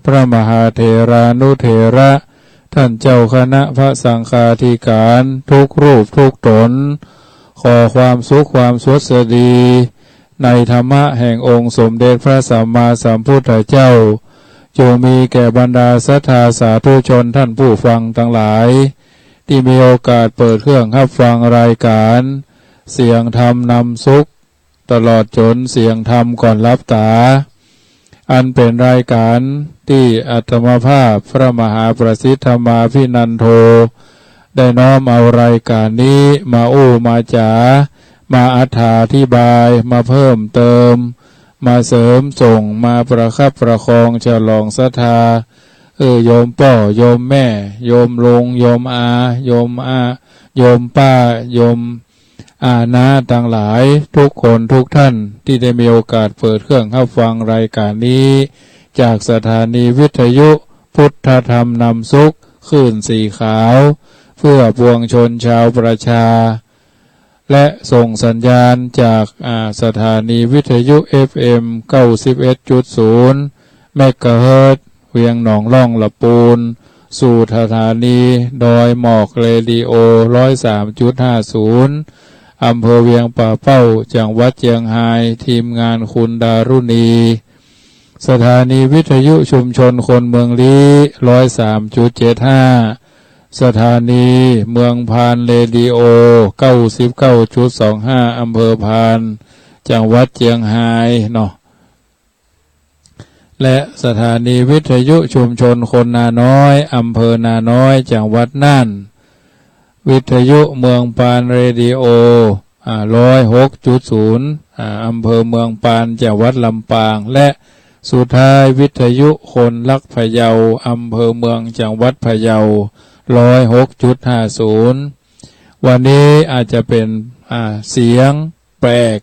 พระมหาเถรานุเถระท่านเจ้าคณะพระสังฆาธิการทุกรูปทุกตนขอความสุขความสวัสดีในธรรมะแห่งองค์สมเด็จพระสัมมาสัมพุทธเจ้าจงมีแก่บรรดาศรัทธาสาธุชนท่านผู้ฟังทั้งหลายที่มีโอกาสเปิดเครื่องรับฟังรายการเสียงธรรมนำสุขตลอดจนเสียงธรรมก่อนรับตาอันเป็นรายการที่อาตมาภาพพระมหาประสิทธมาภินันโทได้น้อมเอารายการนี้มามาจามาอธิบายมาเพิ่มเติมมาเสริมส่งมาประคับประคองฉลองศรัทธาโยมพ่อโยมแม่โยมลุงโยมอาโยมโยมป้าโยมน้าต่างหลายทุกคนทุกท่านที่ได้มีโอกาสเปิดเครื่องรับฟังรายการนี้จากสถานีวิทยุพุทธธรรมนำสุขคลื่นสีขาวเพื่อปวงชนชาวประชาและส่งสัญญาณจากสถานีวิทยุ FM 91.0 เมกะเฮิรตซ์เวียงหนองล่องละปูนสู่สถานีดอยหมอกเรดิโอ 103.50 อำเภอเวียงป่าเป้าจังหวัดเชียงรายทีมงานคุณดารุณีสถานีวิทยุชุมชนคนเมืองลี้ 103.75 สถานีเมืองพานเรดิโอ 99.25 อำเภอพานจังหวัดเชียงรายเนาะและสถานีวิทยุชุมชนคนนาน้อยอำเภอนาน้อยจังหวัดน่านวิทยุเมืองปานเรดิโอ106.0 อำเภอเมืองปานจังหวัดลำปางและสุดท้ายวิทยุคนลักพะเยาอำเภอเมืองจังหวัดพะเยา106.50 วันนี้อาจจะเป็นเสียงแปลก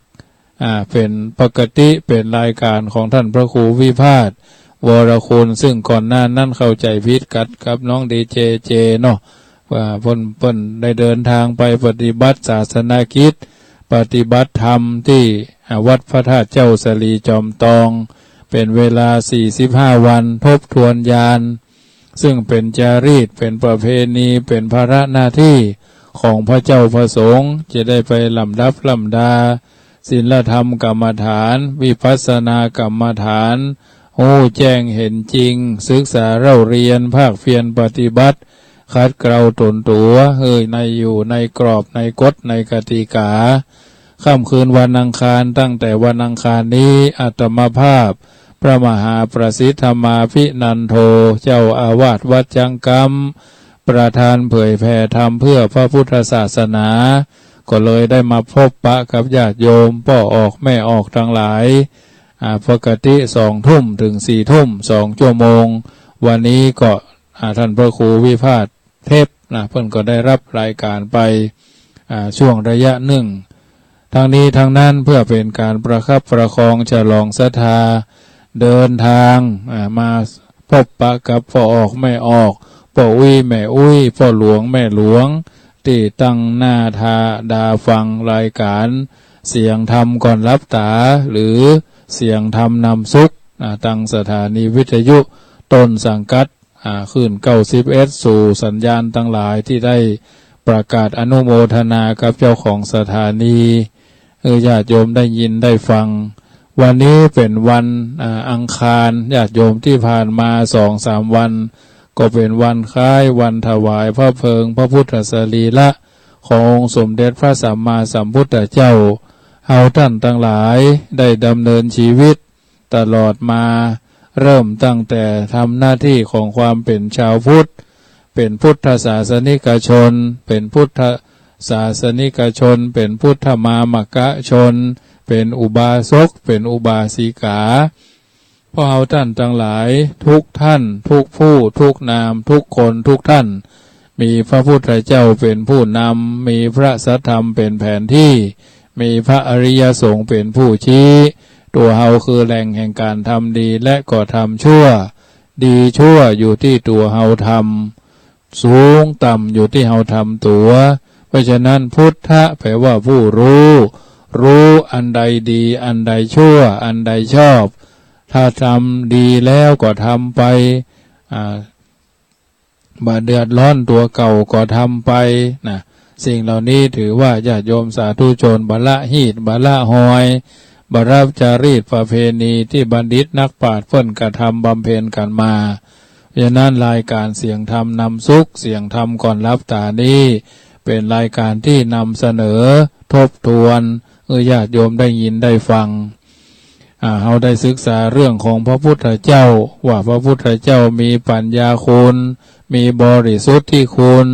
เป็นปกติเป็นรายการของท่านพระครูวิภาสวรคุณซึ่งก่อนหน้านั้นเข้าใจผิดกันกับน้องดีเจเนาะว่าเพิ่นได้เดินทางไปปฏิบัติศาสนกิจปฏิบัติธรรมที่วัดพระธาตุเจ้าสลีจอมตองเป็นเวลา45วันทบทวนญาณซึ่งเป็นจารีตเป็นประเพณีเป็นภาระหน้าที่ของพระเจ้าพระสงฆ์จะได้ไปลำดับลำดาศีลธรรมกรรมฐานวิปัสสนากรรมฐานแจ้งเห็นจริงศึกษาเล่าเรียนภาคเพียรปฏิบัติคัดเกลาตนตัวในอยู่ในกรอบในกฎในกติกาค่ำคืนวันอังคารตั้งแต่วันอังคารนี้อาตมาภาพพระมหาประสิทธมาภินันโทเจ้าอาวาสวัดจังกำประธานเผยแผ่ธรรมเพื่อพระพุทธศาสนาก็เลยได้มาพบปะกับญาติโยมพ่อออกแม่ออกทั้งหลายปกติ2 ทุ่มถึง4 ทุ่ม2 ชั่วโมงวันนี้ก็ท่านพระครูวิภาสเทพเพิ่นก็ได้รับรายการไปช่วงระยะหนึ่งทั้งนี้ทั้งนั้นเพื่อเป็นการประคับประคองฉลองศรัทธาเดินทางมาพบปะกับพ่อออกแม่ออกพ่ออุ้ยแม่อุ้ยพ่อหลวงแม่หลวงที่ตั้งหน้าดาฟังรายการเสียงธรรมก่อนรับตาหรือเสียงธรรมนำสุขตั้งสถานีวิทยุต้นสังกัดขึ้น91สู่สัญญาณทั้งหลายที่ได้ประกาศอนุโมทนากับเจ้าของสถานีญาติโยมได้ยินได้ฟังวันนี้เป็นวันอังคารญาติโยมที่ผ่านมา 2-3 วันก็เป็นวันคล้ายวันถวายพระเพลิงพระพุทธสรีระขององค์สมเด็จพระสัมมาสัมพุทธเจ้าเฮาท่านทั้งหลายได้ดำเนินชีวิตตลอดมาเริ่มตั้งแต่ทำหน้าที่ของความเป็นชาวพุทธเป็นพุทธศาสนิกชนเป็นพุทธศาสนิกชนเป็นพุทธมามกะชนเป็นอุบาสกเป็นอุบาสิกาพวกเราท่านทั้งหลายทุกท่านทุกผู้ทุกนามทุกคนทุกท่านมีพระพุทธเจ้าเป็นผู้นำมีพระสัทธรรมเป็นแผนที่มีพระอริยสงฆ์เป็นผู้ชี้ตัวเฮาคือแหล่งแห่งการทำดีและก็ทำชั่วดีชั่วอยู่ที่ตัวเฮาทำสูงต่ำอยู่ที่เฮาทำตัวเพราะฉะนั้นพุทธะแปลว่าผู้รู้อันใดดีอันใดชั่วอันใดชอบ ถ้าทำดีแล้วก็ทำไปบาเดือดร้อนตัวเก่าก็ทำไปนะสิ่งเหล่านี้ถือว่าญาติโยมสาธุชนบละหีดบละหอยบรับจารีตประเพณีที่บัณฑิตนักปราชญ์เพิ่นกระทำบำเพ็ญกันมาเพราะนั้นรายการเสียงธรรมนำสุขเสียงธรรมก่อนรับตานี้เป็นรายการที่นำเสนอทบทวนญาติโยมได้ยินได้ฟังเราได้ศึกษาเรื่องของพระพุทธเจ้าว่าพระพุทธเจ้ามีปัญญาคุณมีบริสุทธิ์ที่คุณ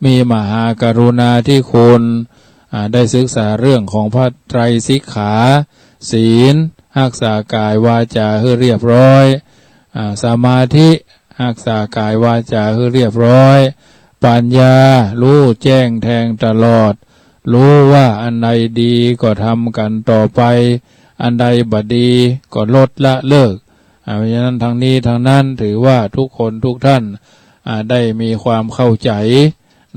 มีมหากรุณาที่คุณได้ศึกษาเรื่องของพระไตรสิกขาศีลรักษากายวาจาให้เรียบร้อยสมาธิรักษากายวาจาให้เรียบร้อยปัญญารู้แจ้งแทงตลอดรู้ว่าอันใดดีก็ทำกันต่อไปอันใดบดีก็ลดละเลิกเพราะฉะนั้นทางนี้ทางนั้นถือว่าทุกคนทุกท่านได้มีความเข้าใจ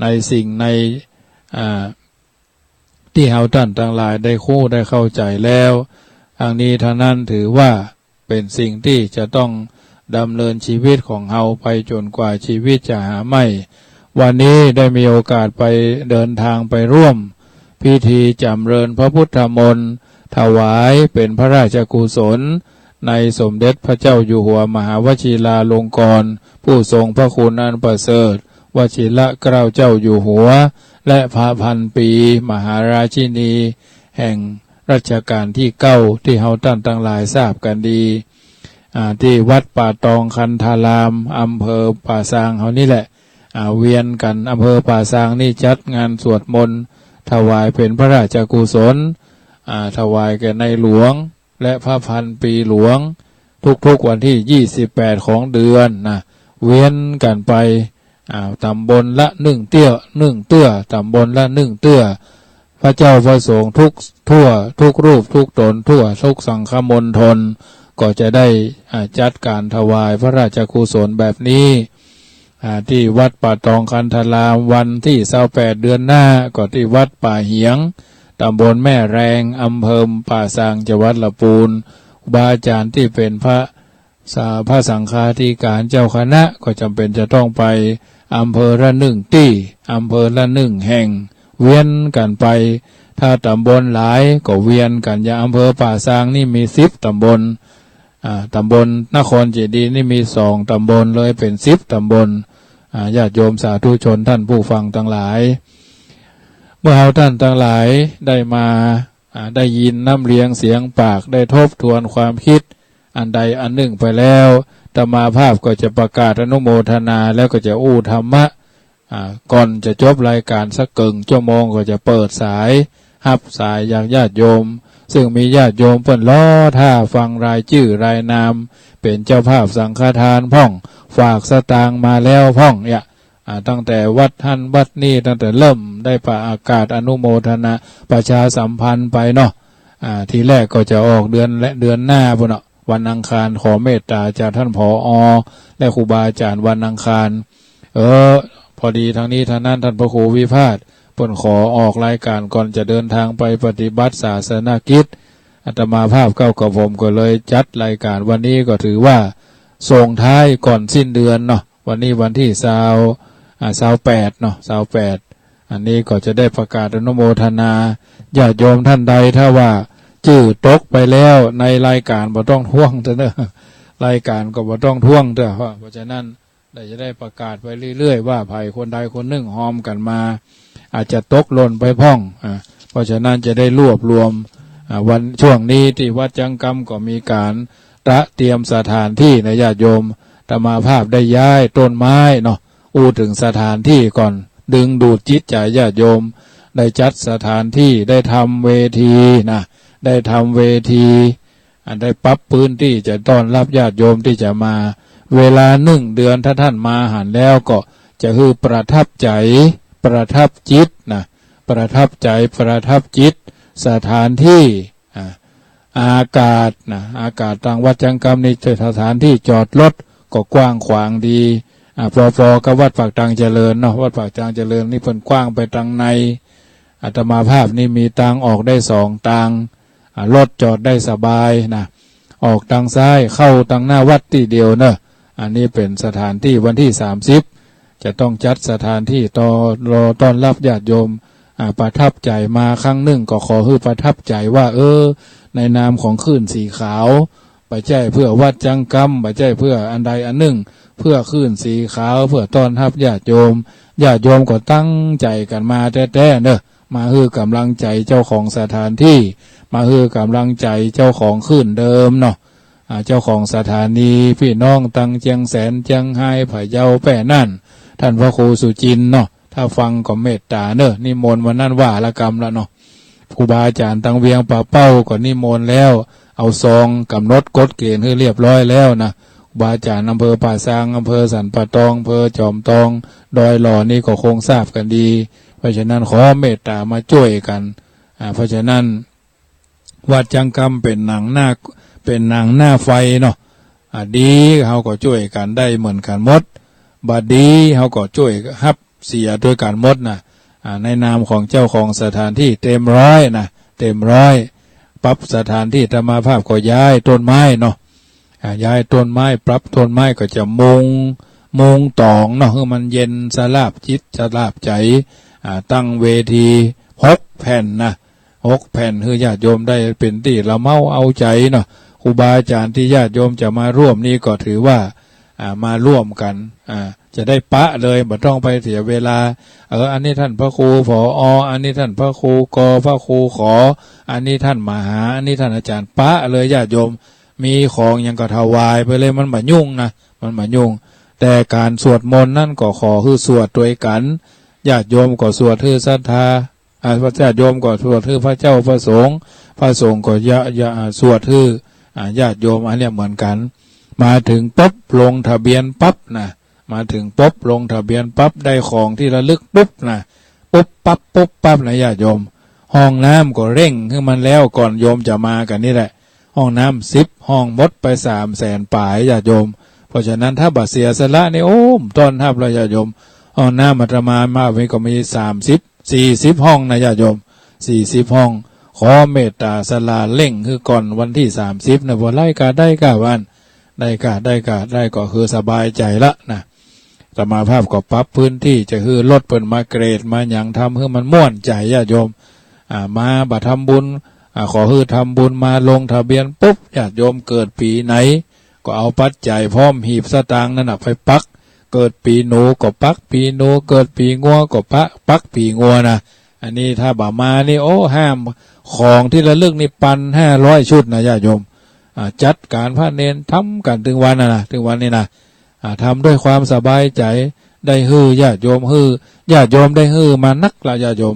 ในสิ่งในที่เราท่านทั้งหลายได้คู่ได้เข้าใจแล้วทางนี้ทางนั้นถือว่าเป็นสิ่งที่จะต้องดำเนินชีวิตของเราไปจนกว่าชีวิตจะหาไม่วันนี้ได้มีโอกาสไปเดินทางไปร่วมพิธีจำเริญพระพุทธมนต์ถวายเป็นพระราชกุศลในสมเด็จพระเจ้าอยู่หัวมหาวชิราลงกรณ์ผู้ทรงพระคุณอันประเสริฐวชิระเกล้าเจ้าอยู่หัวและพระพันปีมหาราชินีแห่งรัชกาลที่9ที่เฮาท่านทั้งหลายทราบกันดีที่วัดป่าตองคันธารามอำเภอป่าซางเฮานี่แหละเวียนกันอำเภอป่าซางนี่จัดงานสวดมนต์ถวายเป็นพระราชกุศลถวายแก่ในหลวงและพระพันปีหลวงทุกๆวันที่28ของเดือนนะเวียนกันไปตำบลละ1 เตื้อตำบลละ1 เตื้อพระเจ้าพระสงฆ์ทั่วทุกรูปทุกตนทั่วทุกสังฆมณฑลก็จะได้จัดการถวายพระราชกุศลแบบนี้ที่วัดป่าตองคันธารามวันที่28เดือนหน้าก็ที่วัดป่าเหียงตำบลแม่แรงอำเภอป่าซางจังหวัดลำพูนครูบาอาจารย์ที่เป็นพระสังฆาธิการเจ้าคณะก็จำเป็นจะต้องไปอำเภอละ1 ที่อำเภอละ1 แห่งเวียนกันไปถ้าตำบลหลายก็เวียนกันอย่างอำเภอป่าซางนี่มี10 ตำบลตำบลนครเจดีย์นี่มี2 ตำบลเลยเป็น10 ตำบลญาติโยมสาธุชนท่านผู้ฟังทั้งหลายเมื่อเราท่านทั้งหลายได้มาได้ยินน้ำเลี้ยงเสียงปากได้ทบทวนความคิดอันใดอันหนึ่งไปแล้วธรรมาภาพก็จะประกาศอนุโมทนาแล้วก็จะอู้ธรรมะก่อนจะจบรายการสักเกิงชั่วโมงก็จะเปิดสายรับสายอย่างญาติโยมซึ่งมีญาติโยมเพิ่นล้อท่าฟังรายชื่อรายนามเป็นเจ้าภาพสังฆทานพ่องฝากสตางค์มาแล้วพ่องเนี่ยตั้งแต่วัดท่านวัดนี่ตั้งแต่เริ่มได้ประกาศอนุโมทนาประชาสัมพันธ์ไปเนาะทีแรกก็จะออกเดือนหน้าพุ่นเนาะวันอังคารขอเมตตาจากท่านผอ.และครูบาอาจารย์วันอังคารพอดีทางนี้ทางนั้นท่านพระครูวิพาทเพิ่นขอออกรายการก่อนจะเดินทางไปปฏิบัติศาสนกิจอาตมาภาพเก้ากับผมก็เลยจัดรายการวันนี้ก็ถือว่าส่งท้ายก่อนสิ้นเดือนเนาะวันนี้วันที่28เนาะ28อันนี้ก็จะได้ประกาศอนุโมทนาญาติโยมท่านใดถ้าว่าชื่อตกไปแล้วในรายการบ่ต้องท่วงเถอะเนอะรายการก็บ่ต้องท่วงเถอะเพราะฉะนั้นจะได้ประกาศไปเรื่อยๆว่าภัยคนใดคนหนึ่งหอมกันมาอาจจะตกหล่นไปพ่องเพราะฉะนั้นจะได้รวบรวมวันช่วงนี้ที่วัดจังกำก็มีการเตรียมสถานที่ในญาติโยมธรรมาภาพได้ย้ายต้นไม้เนาะถึงสถานที่ก่อนดึงดูดจิตใจญาติโยมได้จัดสถานที่ได้ทำเวทีนะได้ทำเวทีได้ปรับพื้นที่จะต้อนรับญาติโยมที่จะมาเวลา1 เดือนถ้าท่านมาหันแล้วก็จะคือประทับใจประทับจิตนะประทับใจประทับจิตสถานที่อากาศนะอากาศทางวัดจังกำนี่สถานที่จอดรถก็กว้างขวางดีพอกับวัดปากตังเจริญเนาะวัดปากตังเจริญนี่เพิ่นกว้างไปทางในอาตมาภาพนี่มีทางออกได้2 ทางรถจอดได้สบายนะ ออกทางซ้ายเข้าทางหน้าวัดที่เดียวเนอะอันนี้เป็นสถานที่วันที่30จะต้องจัดสถานที่รอต้อนรับญาติโยมประทับใจมาครั้งหนึ่งก็ขอให้ประทับใจว่าในนามของคลื่นสีขาวไปแจ้เพื่อวัดจังกรรมไปแจ้เพื่ออันใดอันหนึ่งเพื่อคลื่นสีขาวเพื่อต้อนรับญาติโยมก็ตั้งใจกันมาแท้ๆเนอะมาฮือกำลังใจเจ้าของสถานที่มาฮือกำลังใจเจ้าของคลื่นเดิมเนาะเจ้าของสถานีพี่น้องตังเจียงแสนเจียงไฮ้ผาเยาแป้นั่นท่านพระครูสุจินเนาะถ้าฟังก็เมตตาเนอะนิมนต์วันนั้นว่าละกรรมละเนาะครูบาอาจารย์ตังเวียงป่าเป้าก็นิมนต์แล้วเอาซองกำหนดกฎเกณฑ์ให้เรียบร้อยแล้วนะครูบาอาจารย์อำเภอป่าซางอำเภอสันป่าตองอำเภอจอมตองดอยหล่อนี่ก็คงทราบกันดีเพราะฉะนั้นขอเมตตามาช่วยกันเพราะฉะนั้นวัดจังกรรมเป็นหนังหน้าไฟเนาะดีเขาก็ช่วยกันได้เหมือนกันหมดบัดดีเขาก็ช่วยฮับเสียด้วยกันหมดนะในนามของเจ้าของสถานที่เต็มร้อยปรับสถานที่ธรรมาภาพก็ย้ายต้นไม้เนาะย้ายต้นไม้ปรับต้นไม้ก็จะมุงตองเนาะให้มันเย็นสลาบจิตสลาบใจตั้งเวที6 แผ่นนะ6 แผ่นคือญาติโยมได้เป็นที่ละเมาเอาใจเนาะครูบาอาจารย์ที่ญาติโยมจะมาร่วมนี่ก็ถือว่ามาร่วมกันจะได้ปะเลยไม่ต้องไปเสียเวลาอันนี้ท่านพระครูผอ.อันนี้ท่านพระครูกพระครูขออันนี้ท่านมหาอันนี้ท่านอาจารย์ปะเลยญาติโยมมีของยังก็ถวายไปเลยมันไม่ยุ่งนะมันไม่ยุ่งแต่การสวดมนต์นั่นก็ขอคือสวดด้วยกันญาติโยมก็สวดคือศรัทธาพระญาติโยมก็สวดคือพระเจ้าพระสงฆ์ก็สวดคือญาติโยมอันเนี้ยเหมือนกันมาถึงปุ๊บลงทะเบียนปั๊บนะมาถึงปุ๊บลงทะเบียนปั๊บได้ของที่ระลึกปุ๊บนะปุ๊บปั๊บนะญาติโยมห้องน้ำก็เร่งขึ้นมันแล้วก่อนโยมจะมากันนี่แหละห้องน้ำ10 ห้องหมดไป300,000ป่ายญาติโยมเพราะฉะนั้นถ้าบัดเสียสละนี่ต้อนรับเราญาติโยมห้องน้ำอาตมาวันก็มี40 ห้องนะญาติโยม40 ห้องขอเมตตาสละเร่งคือก่อนวันที่30นะบ่ไล่กาได้กาวันได้ก็คือสบายใจละนะสมาภาพก็ปรับพื้นที่จะคือลดเปิ่นมาเกรดมาอย่างทำให้มันม่วนใจญาติโยมมาบัดทำบุญขอคือทำบุญมาลงทะเบียนปุ๊บญาติโยมเกิดปีไหนก็เอาปัจจัยพร้อมหีบสตางค์นั่นไปปักเกิดปีหนูก็ปักปีหนูเกิดปีงัวก็ปักปีงัวนะอันนี้ถ้าบ่มานี่ห้ามของที่ระลึกนี่ปัน500 ชุดนะญาติโยมจัดการพระเนนทำกันถึงวันถึงวันนี้นะทำด้วยความสบายใจได้ญาติโยมญาติโยมได้มานักละญาติโยม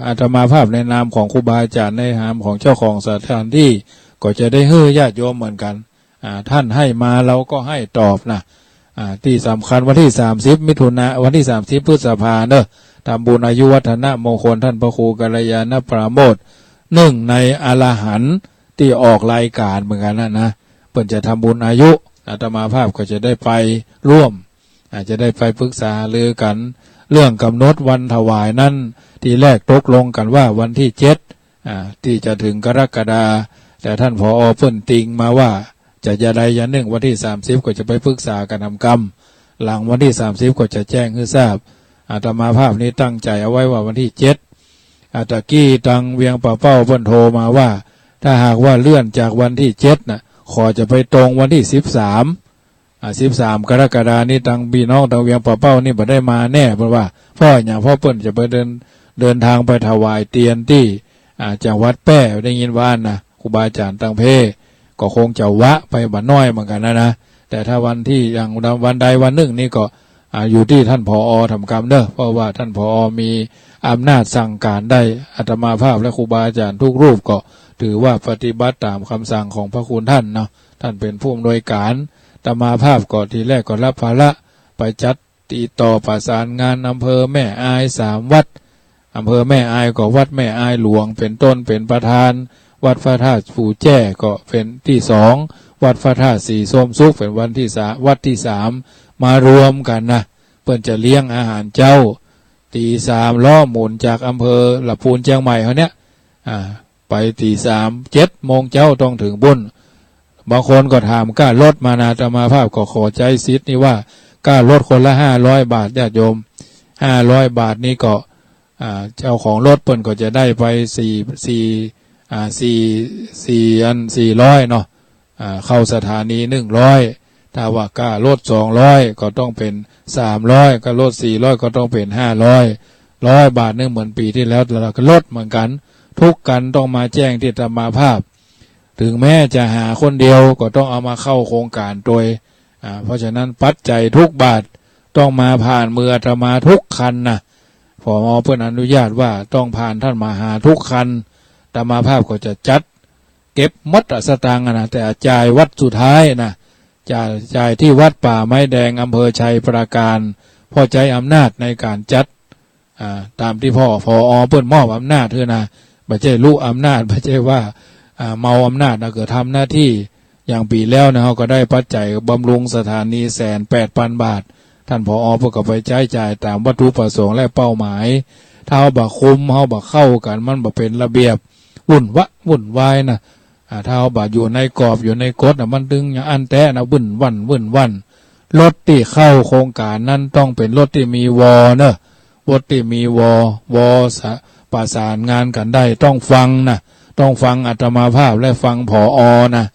อาตมาภาพในนามของครูบาอาจารย์ในนามของเจ้าของสถานที่ก็จะได้ญาติโยมเหมือนกันท่านให้มาเราก็ให้ตอบนะที่สำคัญวันที่30 มิถุนายนวันที่30 พฤษภาคมเนอะทำบุญอายุวัฒนะมงคลท่านพระครูกัลยาณปราโมทย์1 ในอรหันต์ที่ออกรายการเหมือนกันนะเพิ่นจะทำบุญอายุอาตมาภาพก็จะได้ไปร่วมอาจจะได้ไปปรึกษาลือกันเรื่องกำหนดวันถวายนั้นที่แรกตกลงกันว่าวันที่7ที่จะถึงกรกฎาคมแต่ท่านผอ.เพิ่นติงมาว่าจะอย่าใดอย่างหนึ่งวันที่30ก็จะไปปรึกษากันทำกรรมหลังวันที่30ก็จะแจ้งให้ทราบอาตมาภาพนี้ตั้งใจเอาไว้ว่าวันที่7ตะกี้ตังเวียงป่าเป้าเพิ่นโทรมาว่าถ้าหากว่าเลื่อนจากวันที่7นะขอจะไปตรงวันที่13 กรกฎาคมนี้ตังพี่น้องตังเวียงป่าเป้านี่บ่ได้มาแน่เพราะว่าพ่อเปิ้นจะไปเดินทางไปถวายเตียนที่จากวัดแป้ได้ยินว่านะครูบาอาจารย์ตังเพก็คงจะวะไปบ่น้อยเหมือนกันนะแต่ถ้าวันที่อย่างวันใดวันหนึ่งนี่ก็อยู่ที่ท่านผอ.ทำกรรมเด้อเพราะว่าท่านผอ.มีอำนาจสั่งการได้อาตมาภาพและครูบาอาจารย์ทุกรูปก็ถือว่าปฏิบัติตามคำสั่งของพระคุณท่านเนาะท่านเป็นผู้อำนวยการอาตมาภาพก็ทีแรกก็รับภาระไปจัดติดต่อประสานงานอำเภอแม่อาย3 วัดอำเภอแม่อายก็วัดแม่อายหลวงเป็นต้นเป็นประธานวัดพระธาตุปู่แจ้ก็เป็นที่2วัดพระธาตุสีส้มสุขเป็นวันที่วัดที่3มารวมกันนะเพิ่นจะเลี้ยงอาหารเจ้าตี3ล้อหมุนจากอำเภอละพูนเชียงใหม่เขาเนี้ยไปตี3 7 โมงเจ้าต้องถึงบุญ บางคนก็ถามกล้าลดมานะอาตมาภาพก็ขอใจซิดนี่ว่ากล้าลดคนละ500 บาทญาติโยม500 บาทนี่ก็เจ้าของรถเปิ้นก็จะได้ไป400เนาะเข้าสถานี100ถ้าว่ากล้าลด200ก็ต้องเป็น300ก็ลด400ก็ต้องเป็น500บาทนึงเหมือนปีที่แล้วเราก็ลดเหมือนกันทุกกันต้องมาแจ้งที่อาตมาภาพถึงแม้จะหาคนเดียวก็ต้องเอามาเข้าโครงการโดยเพราะฉะนั้นปัจจัยทุกบาทต้องมาผ่านมืออาตมาทุกคันนะผอ.เพื่อนอนุญาตว่าต้องผ่านท่านมาหาทุกคันอาตมาภาพก็จะจัดเก็บมดสตางค์นะแต่จ่ายวัดสุดท้ายนะจ่ายที่วัดป่าไม้แดงอำเภอชัยปราการพ่อใจอำนาจในการจัดตามที่พ่อผอ.เพื่อนมอบอำนาจเถอะนะไม่ใช่ลูกอำนาจไม่ใช่ว่าเมาอำนาจนะเกิดทำหน้าที่อย่างปีแล้วนะเขาก็ได้ปัจจัยบำรุงสถานี180,000 บาทท่านผอ.เพื่อก็ไปจ่ายตามวัตถุประสงค์และเป้าหมายถ้าเขาบักคุมเขาบักเข้ากันมันบักเป็นระเบียบวุ่นวายนะถ้าเขาบักอยู่ในกรอบอยู่ในกฎนะมันดึงอย่างอันแท้นะวุ่นวันรถที่เข้าโครงการนั้นต้องเป็นรถที่มีวอเนอะรถที่มีวอประสานงานกันได้ต้องฟังนะต้องฟังอาตมาภาพและฟังผอ.นะ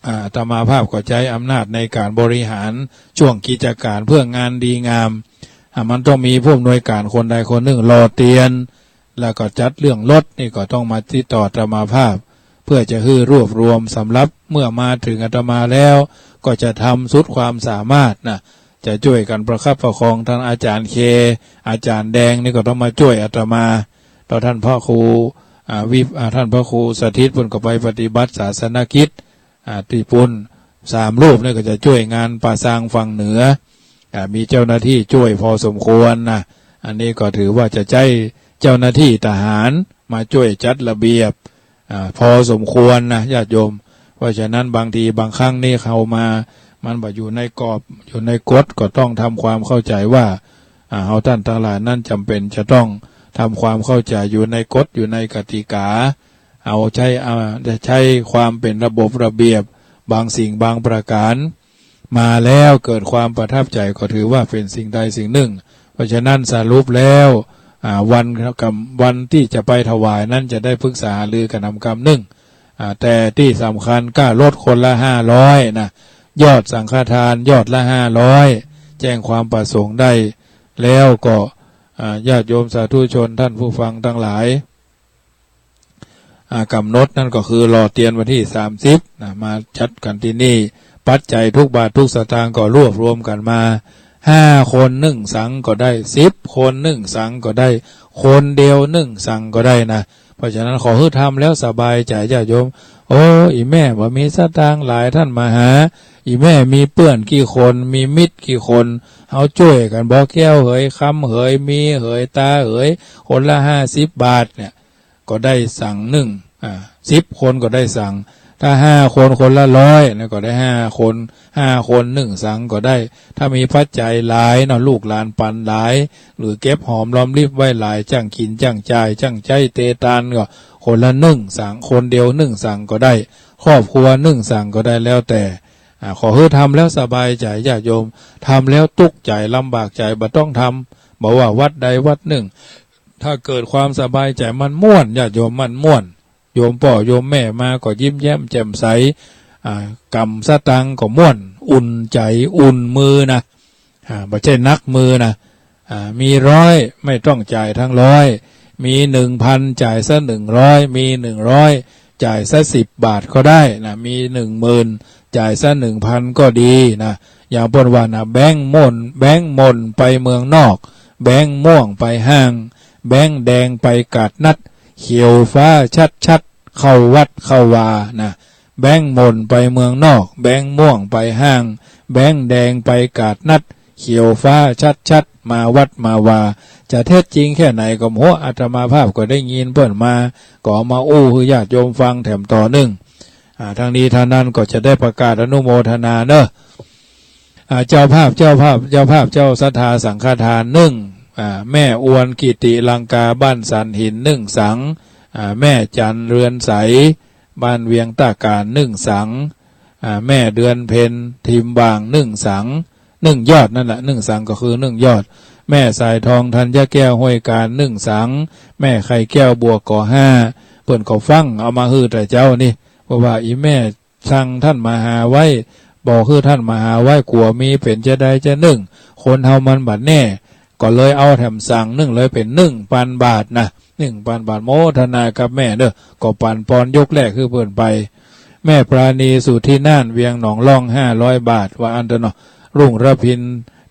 อาตมาภาพก็ใช้อำนาจในการบริหารช่วงกิจการเพื่องานดีงามมันต้องมีผู้อำนวยการคนใดคนหนึ่งรอเตียนแล้วก็จัดเรื่องรถนี่ก็ต้องมาติดต่ออาตมาภาพเพื่อจะรวบรวมสำรับเมื่อมาถึงอาตมาแล้วก็จะทำสุดความสามารถนะจะช่วยกันประคับประคองท่านอาจารย์เคอาจารย์แดงนี่ก็ต้องมาช่วยอาตมาต่อท่านพ่อครูท่านพระครูสถิตปุ่นก็ไปปฏิบัติศาสนกิจที่ปุ่น3 รูปนี่ก็จะช่วยงานป่าซางฝั่งเหนือมีเจ้าหน้าที่ช่วยพอสมควรนะอันนี้ก็ถือว่าจะใช้เจ้าหน้าที่ทหารมาช่วยจัดระเบียบพอสมควรนะญาติโยมเพราะฉะนั้นบางทีบางครั้งนี่เขามามันบ่อยู่ในกรอบอยู่ในกฎก็ต้องทำความเข้าใจว่าเขาท่านทั้งหลายนั้นจำเป็นจะต้องทำความเข้าใจอยู่ในกฎอยู่ในกติกาใช้ความเป็นระบบระเบียบบางสิ่งบางประการมาแล้วเกิดความประทับใจก็ถือว่าเป็นสิ่งใดสิ่งหนึ่งเพราะฉะนั้นสรุปแล้ววันที่จะไปถวายนั้นจะได้ปรึกษาหรือกันนำกรรมหนึ่งแต่ที่สำคัญก็ลดคนละ500นะยอดสังฆทานยอดละ500แจ้งความประสงค์ได้แล้วก็ญาติโยมสาธุชนท่านผู้ฟังทั้งหลายกำหนดนั่นก็คือรอเตียนวันที่30นะมาจัดกันที่นี่ปัจจัยทุกบาททุกสตางค์ก็รวบรวมกันมา5 คน1 สังก็ได้10 คน1 สังก็ได้คนเดียว1 สังก็ได้นะเพราะฉะนั้นขอให้ทำแล้วสบายใจญาติโยมโอ้อีแม่ว่ามีสตางค์หลายท่านมาหาอีแม่มีเปื้อนกี่คนมีมิตรกี่คนเอาช่วยกันบอกแก้วเหยคำเหยมีเหยตาเหยคนละ50 บาทเนี่ยก็ได้สั่ง10 คนก็ได้สั่งถ้า5 คนคนละ100นะก็ได้5 คน1 สังก็ได้ถ้ามีปัจจัยหลายเนาะลูกหลานปันหลายหรือเก็บหอมรอมริบไว้หลายจ้างกินจ้างจ่ายจ้างใจเตตานก็คนละ1 สังคนเดียว1 สังก็ได้ครอบครัว1 สังก็ได้แล้วแต่ขอให้ทำแล้วสบายใจญาติโยมทำแล้วตุกใจลำบากใจบ่ต้องทำบอกว่าวัดใดวัดหนึ่งถ้าเกิดความสบายใจมันม่วนญาติโยมมันม่วนโยมพ่อโยมแม่มาก็ยิ้มแย้มแจ่มใสกำสตังก็ม่วนอุ่นใจอุ่นมือนะไม่ใช่นักมือนะมี100ไม่ต้องจ่ายทั้ง100มี1,000จ่ายซะ100มี100จ่ายซะ10 บาทก็ได้นะมี10,000จ่ายซะ1,000ก็ดีนะอย่างบนว่านะแบงค์มนไปเมืองนอกแบงค์ม่วงไปห้างแบงค์แดงไปกาดนัดเขียวฟ้าชัดเข้าวัดเข้าวานะแบงค์มนไปเมืองนอกแบงค์ม่วงไปห้างแบงค์แดงไปกาดนัดเขียวฟ้าชัดมาวัดมาวาจะเท็จจริงแค่ไหนก็โหอาตมาภาพก็ได้ยินเพิ่นมาก็มาอู้คือญาติโยมฟังแถมต่อหนึ่งทางนี้ทางนั้นก็จะได้ประกาศอนุโมทนาเนอะเจ้าภาพเจ้าศรัทธาสังฆทาน1แม่อวนกิติลังกาบ้านสันหิน1 สังแม่จันเรือนใส บ้านเวียงตาการ1 สังแม่เดือนเพ็ญทิมบาง1 สัง1 ยอดนั่นแหละ1 สังก็คือ1 ยอดแม่สายทองธัญแก้วห้วยการ1 สังแม่ไข่แก้วบัวก่อ5เปิ้นก็ฟังเอามาฮือแต่เจ้านี่เพราะว่าอีแม่สั่งท่านมาหาไว้บอกคือท่านมาหาไว้กลัวมีเป็นจะได้จะคนเฮามันบัดแน่ก็เลยเอาแถมสั่งเลยเป็น1,000 บาทนะ1,000 บาทโมทนากับแม่เด้อก็ปันปอนยกแรกคือเปิ้นไปแม่ปราณีสุทธิน่านเวียงหนองล่อง500 บาทว่าอันเดอเนาะรุ่งระพิน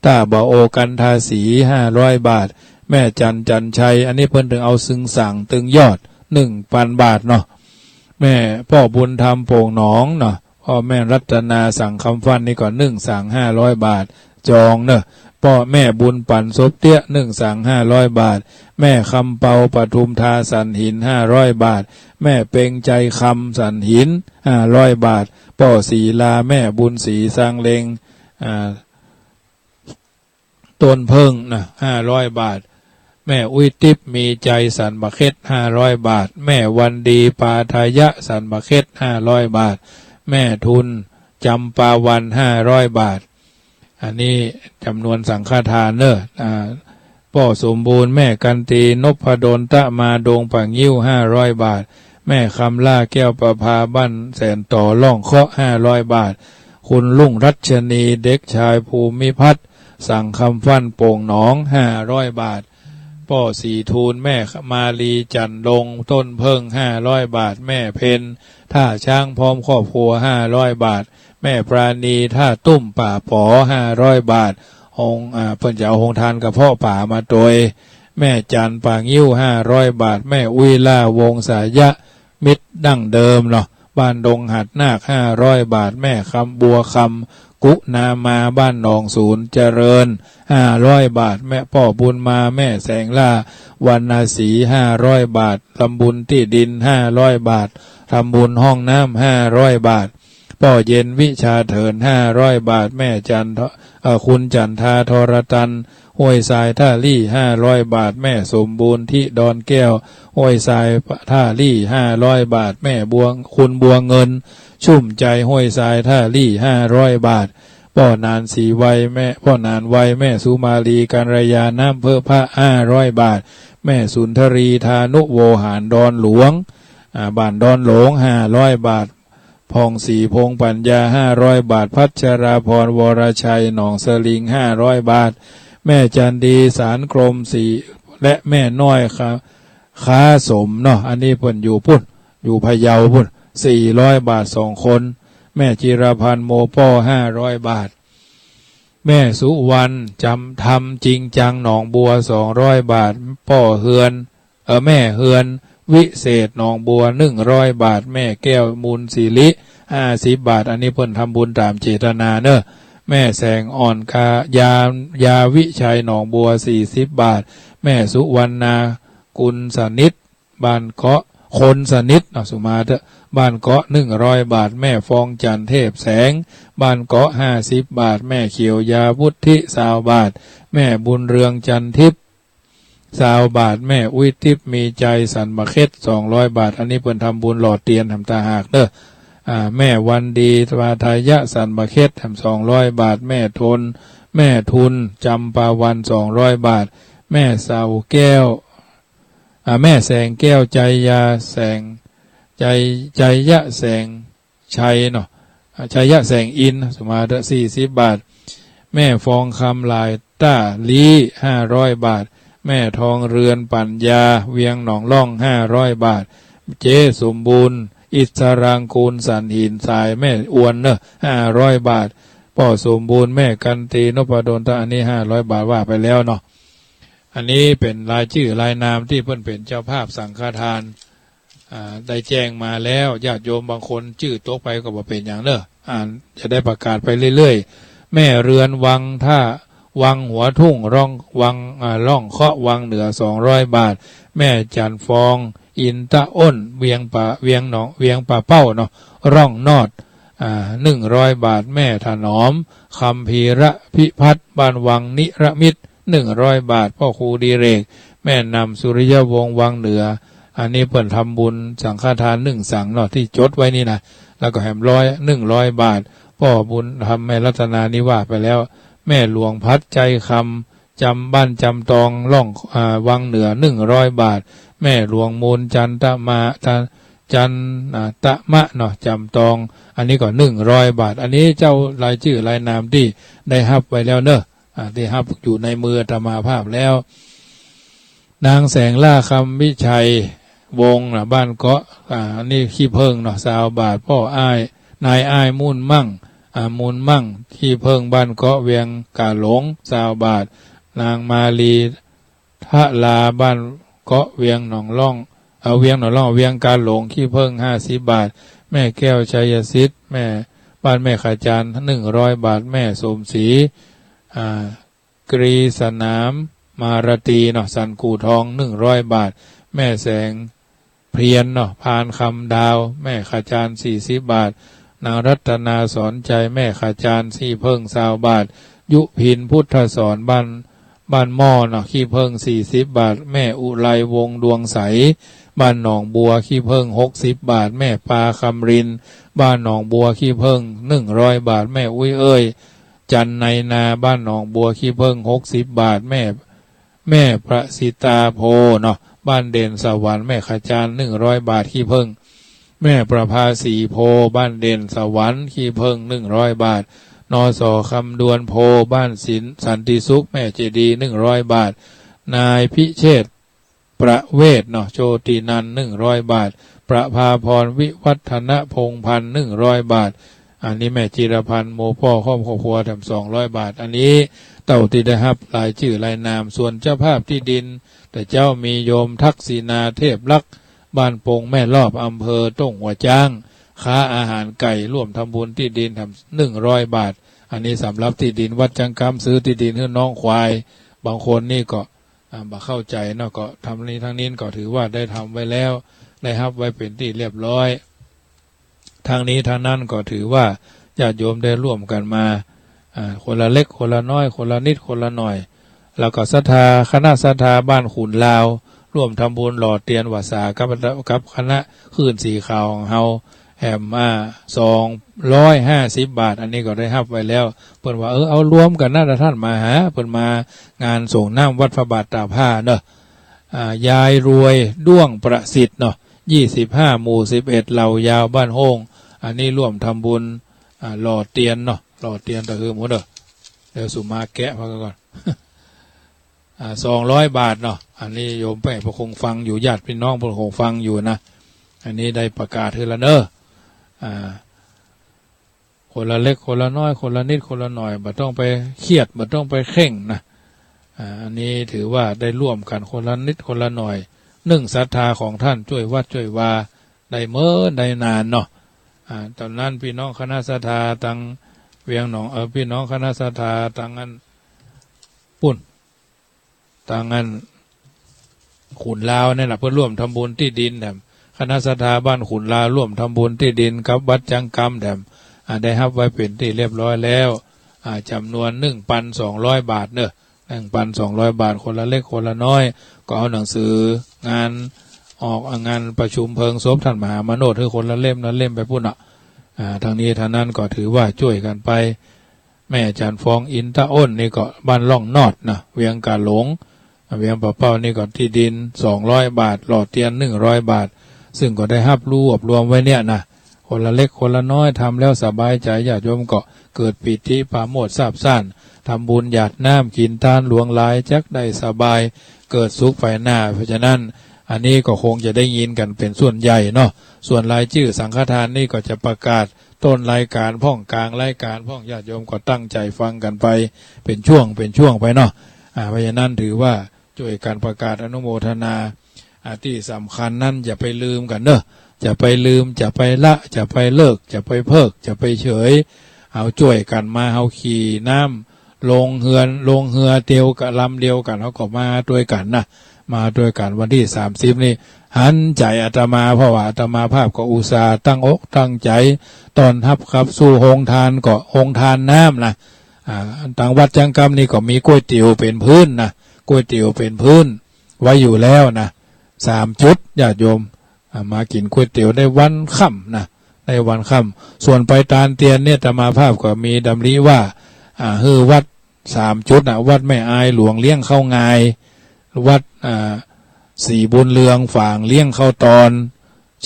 ตาบ่โอกันทาสี500 บาทแม่จันชัยอันนี้เพิ่นถึงเอาซึ่งสั่งตึงยอด1,000 บาทเนาะแม่พ่อบุญธรรมโป่งหนองเนาะพ่อแม่รัตนาสั่งคำฟันนี่ก่อนสั่ง500 บาทจองเนอะพ่อแม่บุญปั่นศพเตี้ยสั่ง500 บาทแม่คำเปาปทุมทาสันหิน500 บาทแม่เปงใจคำสันหิน500 บาทพ่อศรีลาแม่บุญศรีสร้างเลงต้นเพิ่งนะ500 บาทแม่อุ้ยทิพมีใจสันบะเค็ด500 บาทแม่วันดีปาทายะสันบะเค็ด500 บาทแม่ทุนจำปาวัน500 บาทอันนี้จำนวนสังฆทานเนอะพ่อสมบูรณ์แม่กันตีนพดลตะมาดงปังยิ้ว500 บาทแม่คำล่าแก้วประภาบ้านแสนต่อล่องเคาะ500 บาทคุณลุงรัชนีเด็กชายภูมิพัฒน์สั่งคำฟันโป่งหนอง500 บาทพ่อสีทูลแม่มาลีจันลงต้นเพิ่ง500 บาทแม่เพนท่าช้างพร้อมครอบครัว500 บาทแม่ปราณีท่าตุ้มป่าป๋อ500 บาทเพิ่นจะเอาหงทานกับพ่อป่ามาโดยแม่จันปางยิ้ว500 บาทแม่อุ้ยล่าวงสายะมิตรดั้งเดิมเนาะบ้านดงหัดนาค500 บาทแม่คำบัวคำกุนามาบ้านหนองศูนย์เจริญ500 บาทแม่พ่อบุญมาแม่แสงล่าวรรณศรี500 บาททำบุญที่ดิน500 บาททำบุญห้องน้ำ500 บาทพ่อเย็นวิชาเถิน500 บาทแม่คุณจันทาทรตันห้วยทรายท่าลี่500 บาทแม่สมบูรณ์ที่ดอนแก้วห้วยทรายท่าลี่500 บาทแม่คุณบัวเงินชุ่มใจห้วยทรายท่าลี่500 บาทพ่อนานสีไวแม่พ่อนานไวแม่สุมาลีกัญยาน้ำเพื่อพระ500 บาทแม่สุนทรีธานุโวหารดอนหลวงบ้านดอนหลง500 บาทพองศรีพงปัญญา500 บาทพัชราพรวรชัยหนองสลิง500 บาทแม่จันดีสารกรมศรีและแม่น้อยค้าสมเนาะอันนี้เพิ่นอยู่พุ่นอยู่พะเยาพุ่น400 บาท2 คนแม่จิรพันธ์โมป้อ500 บาทแม่สุวรรณจำทำจริงจังหนองบัว200 บาทพ่อเฮือนแม่เฮือนวิเศษหนองบัว100 บาทแม่แก้วมูลศิริ50 บาทอันนี้เพิ่นทำบุญตามเจตนาเนอะแม่แสงอ่อนยาวิชัยหนองบัว40 บาทแม่สุวรรณากุลสนิทบ้านเกาะคนสนิทสุมาเถอะบ้านเกาะ100 บาทแม่ฟองจันเทพแสงบ้านเกาะ50 บาทแม่เขียวยาวุฒิ20 บาทแม่บุญเรืองจันทิพย์20 บาทแม่อุ้ยทิพย์มีใจสันบะเค็ด200 บาทอันนี้เพิ่นทำบุญหล่อเตียนทำตาหากเด้อแม่วันดีวาทายะสันบะเค็ดทำ200 บาทแม่ทนแม่ทุนจำปาวัน200 บาทแม่เสาแก้วแม่แสงแก้วใจยาแสงใจยะแสงชัยเนาะชัยยะแสงอินสมาเด40 บาทแม่ฟองคำลายต้าลี500 บาทแม่ทองเรือนปัญญาเวียงหนองล่อง500 บาทเจสมบูรณ์อิสรางกูลสันหินทรายแม่อ้วนเนอะ500 บาทพ่อสมบูรณ์แม่กันตีนพดลตะอันนี้500 บาทว่าไปแล้วเนาะอันนี้เป็นรายชื่อรายนามที่เพิ่นเป็นเจ้าภาพสังฆทานได้แจ้งมาแล้วญาติโยมบางคนชื่อตกไปก็บ่เป็นอย่างเนอะจะได้ประกาศไปเรื่อยๆแม่เรือนวังท่าวังหัวทุ่งร่องวังร่องเคาะวังเหนือ200 บาทแม่จันฟองอินตะอ้นเวียงหนองเวียงป่าเป้าเนาะร่องนอด100 บาทแม่ถนอมคำพีระพิพัฒน์บ้านวังนิรมิตร100 บาทพ่อครูดีเรกแม่นำสุริยวงศ์วังเหนือ อันนี้เปิ่นทำบุญสังฆทาน1 สังเนาะที่จดไว้นี่นะแล้วก็แหม100 บาทพ่อบุญทำแม่รัตนานิวาสไปแล้วแม่หลวงพัดใจคำจำบ้านจำตองล่องวังเหนือ100 บาทแม่หลวงมูลจันตมาจันตะมะเนาะจำตองอันนี้ก็100 บาทอันนี้เจ้ารายชื่อรายนามที่ได้รับไว้แล้วเนอะที่รับอยู่ในมืออาตมาภาพแล้วนางแสงล่าคำวิชัยวงนะบ้านเกาะอันนี้ขี้เพิงเนาะ20 บาทพ่ออ้ายนายอ้ายมุ่นมั่งมูลมั่งขี้เพิงบ้านเกาะเวียงกาหลง20 บาทนางมาลีทะลาบ้านเกาะเวียงหนองล่องเวียงหนองล่องเวียงกาหลงขี้เพิง50 บาทแม่แก้วชัยศิษฐ์แม่บ้านแม่ขาจารย์100 บาทแม่สมศรีกรีสนามมารตีเนาะสันกูทอง100 บาทแม่แสงเพียรเนาะพานคำดาวแม่ขาจารย์40 บาทนางรัตนาสอนใจแม่ขาจารย์ขี้เพิง20 บาทยุพินพุทธสอนบ้านหม้อเนาะขี้เพิง40 บาทแม่อุไรวงดวงใสบ้านหนองบัวขี้เพิง60 บาทแม่ปาคำรินบ้านหนองบัวขี้เพิง100 บาทแม่อุ้ยเอ้ยจันในนาบ้านหนองบัวขี้เพิง60 บาทแม่ประสิตาโพเนาะบ้านเด่นสวรรค์แม่ขาจารย์100 บาทขี้เพิงแม่ประภาสีโพบ้านเด่นสวรรค์ขี้เพิง100 บาทนสคำดวนโพบ้านศิลสันติสุขแม่เจดี100 บาทนายพิเชษประเวศเนาะโชตินัน100 บาทประภาพรวิวัฒนพงพันธ์100 บาทอันนี้แม่จิรพันธ์โมพ่อครอบครัวทำ200 บาทอันนี้เต่าที่ได้รับรายชื่อรายนามส่วนเจ้าภาพที่ดินแต่เจ้ามีโยมทักษิณาเทพลักษ์บ้านปงแม่รอบอำเภอต้งหัวจ้างค้าอาหารไก่ร่วมทำบุญที่ดินทำ100 บาทอันนี้สำหรับที่ดินวัดจังกำซื้อที่ดินให้น้องควายบางคนนี่ก็บ่เข้าใจเนาะก็ทำนี้ทั้งนี้ก็ถือว่าได้ทำไว้แล้วได้รับไว้เป็นที่เรียบร้อยทางนี้ทางนั้นก็ถือว่าญาติโยมได้ร่วมกันมาคนละเล็กคนละน้อยคนละนิดคนละหน่อยแล้วก็ศรัทธาคณะศรัทธาบ้านขุนลาวร่วมทำบุญหล่อเตียนวาสากับคณะคลื่นสีขาวของเฮาแหม250 บาทอันนี้ก็ได้รับไว้แล้วเพิ่นว่าเอารวมกันนะท่านมาหาเพิ่นมางานส่งน้ำวัดพระบาทตาผ้าเนาะยายรวยด้วงประสิทธิ์เนาะ25 หมู่ 11เหล่ายาวบ้านโฮงอันนี้ร่วมทำบุญหล่อเตียนเนาะหล่อเตียนตะคือหมดเดี๋ยวสุมาแกะพักก่อน200 บาทเนาะอันนี้โยมไปประคงฟังอยู่ญาติพี่น้องประคงฟังอยู่นะอันนี้ได้ประกาศคือละเนอะคนละเล็กคนละน้อยคนละนิดคนละหน่อยบ่ต้องไปเครียดบ่ต้องไปเข่งนะอันนี้ถือว่าได้ร่วมกันคนละนิดคนละหน่อยศรัทธาของท่านช่วยวัดช่วยวาได้เมื่อได้นานเนาะตอนนั้นพี่น้องคณะศรัทธาตังเวียงหนองพี่น้องคณะศรัทธาตังนั้นปุ่นตังนั้นขุนลาวนี่แหละเพื่อร่วมทำบุญที่ดินแถมคณะศรัทธาบ้านขุนลาวร่วมทำบุญที่ดินกับวัดจังกำแถมได้รับไว้เป็นที่เรียบร้อยแล้วจำนวน 1,200 บาทเนอะ1,200 บาทคนละเล็กคนละน้อยก็เอาหนังสืองานออกงานประชุมเพลิงศพท่านมหามโนคือคนละเล่มละเล่มไปพุ่นทางนี้ทางนั้นก็ถือว่าช่วยกันไปแม่จันฟองอินตะอ้นนี่ก็บ้านล่องนอดนะเวียงกาหลงเวียงป่าเป้านี่ก็ที่ดิน200 บาทหล่อเตียน100 บาทซึ่งก็ได้รับรวมไว้เนี่ยนะคนละเล็กคนละน้อยทำแล้วสบายใจญาติโยมก็เกิดปิติปราโมทย์ซาบซ่านทำบุญหยาดน้ำกินทานหลวงหลายจักได้สบายเกิดสุขไฟหน้าเพราะฉะนั้นอันนี้ก็คงจะได้ยินกันเป็นส่วนใหญ่เนาะส่วนรายชื่อสังฆทานนี่ก็จะประกาศต้นรายการพ่องกลางรายการพ่องญาติโยมก็ตั้งใจฟังกันไปเป็นช่วงไปเนาะเพราะฉะนั้นถือว่าช่วยการประกาศอนุโมทนาที่สำคัญนั้นอย่าไปลืมกันเนอะจะไปลืมจะไปละจะไปเลิกจะไปเพิกจะไปเฉยเอาช่วยกันมาเอาขี่น้ำลงเรือเตียวกับลำเดียวกันเขาก็มาด้วยกันนะมาด้วยกันวันที่30นี่หันใจอาตมาเพราะว่าอาตมาภาพก็อุตส่าห์ตั้งอกตั้งใจตอนรับครับสู่โฮงทานก็โฮงทานน้ำนะทางวัดจังกำนี่ก็มีก๋วยเตี๋ยวเป็นพื้นนะก๋วยเตี๋ยวเป็นพื้นไว้อยู่แล้วนะ 3 จุดญาติโยมมากินก๋วยเตี๋ยวได้วันค่ำนะในวันค่ำส่วนไปตาลเตียนเนี่ยอาตมาภาพก็มีดำริว่าวัด3 จุดวัดแม่อายหลวงเลี้ยงเข้างายวัดสีบุญเรืองฝางเลี้ยงเข้าตอน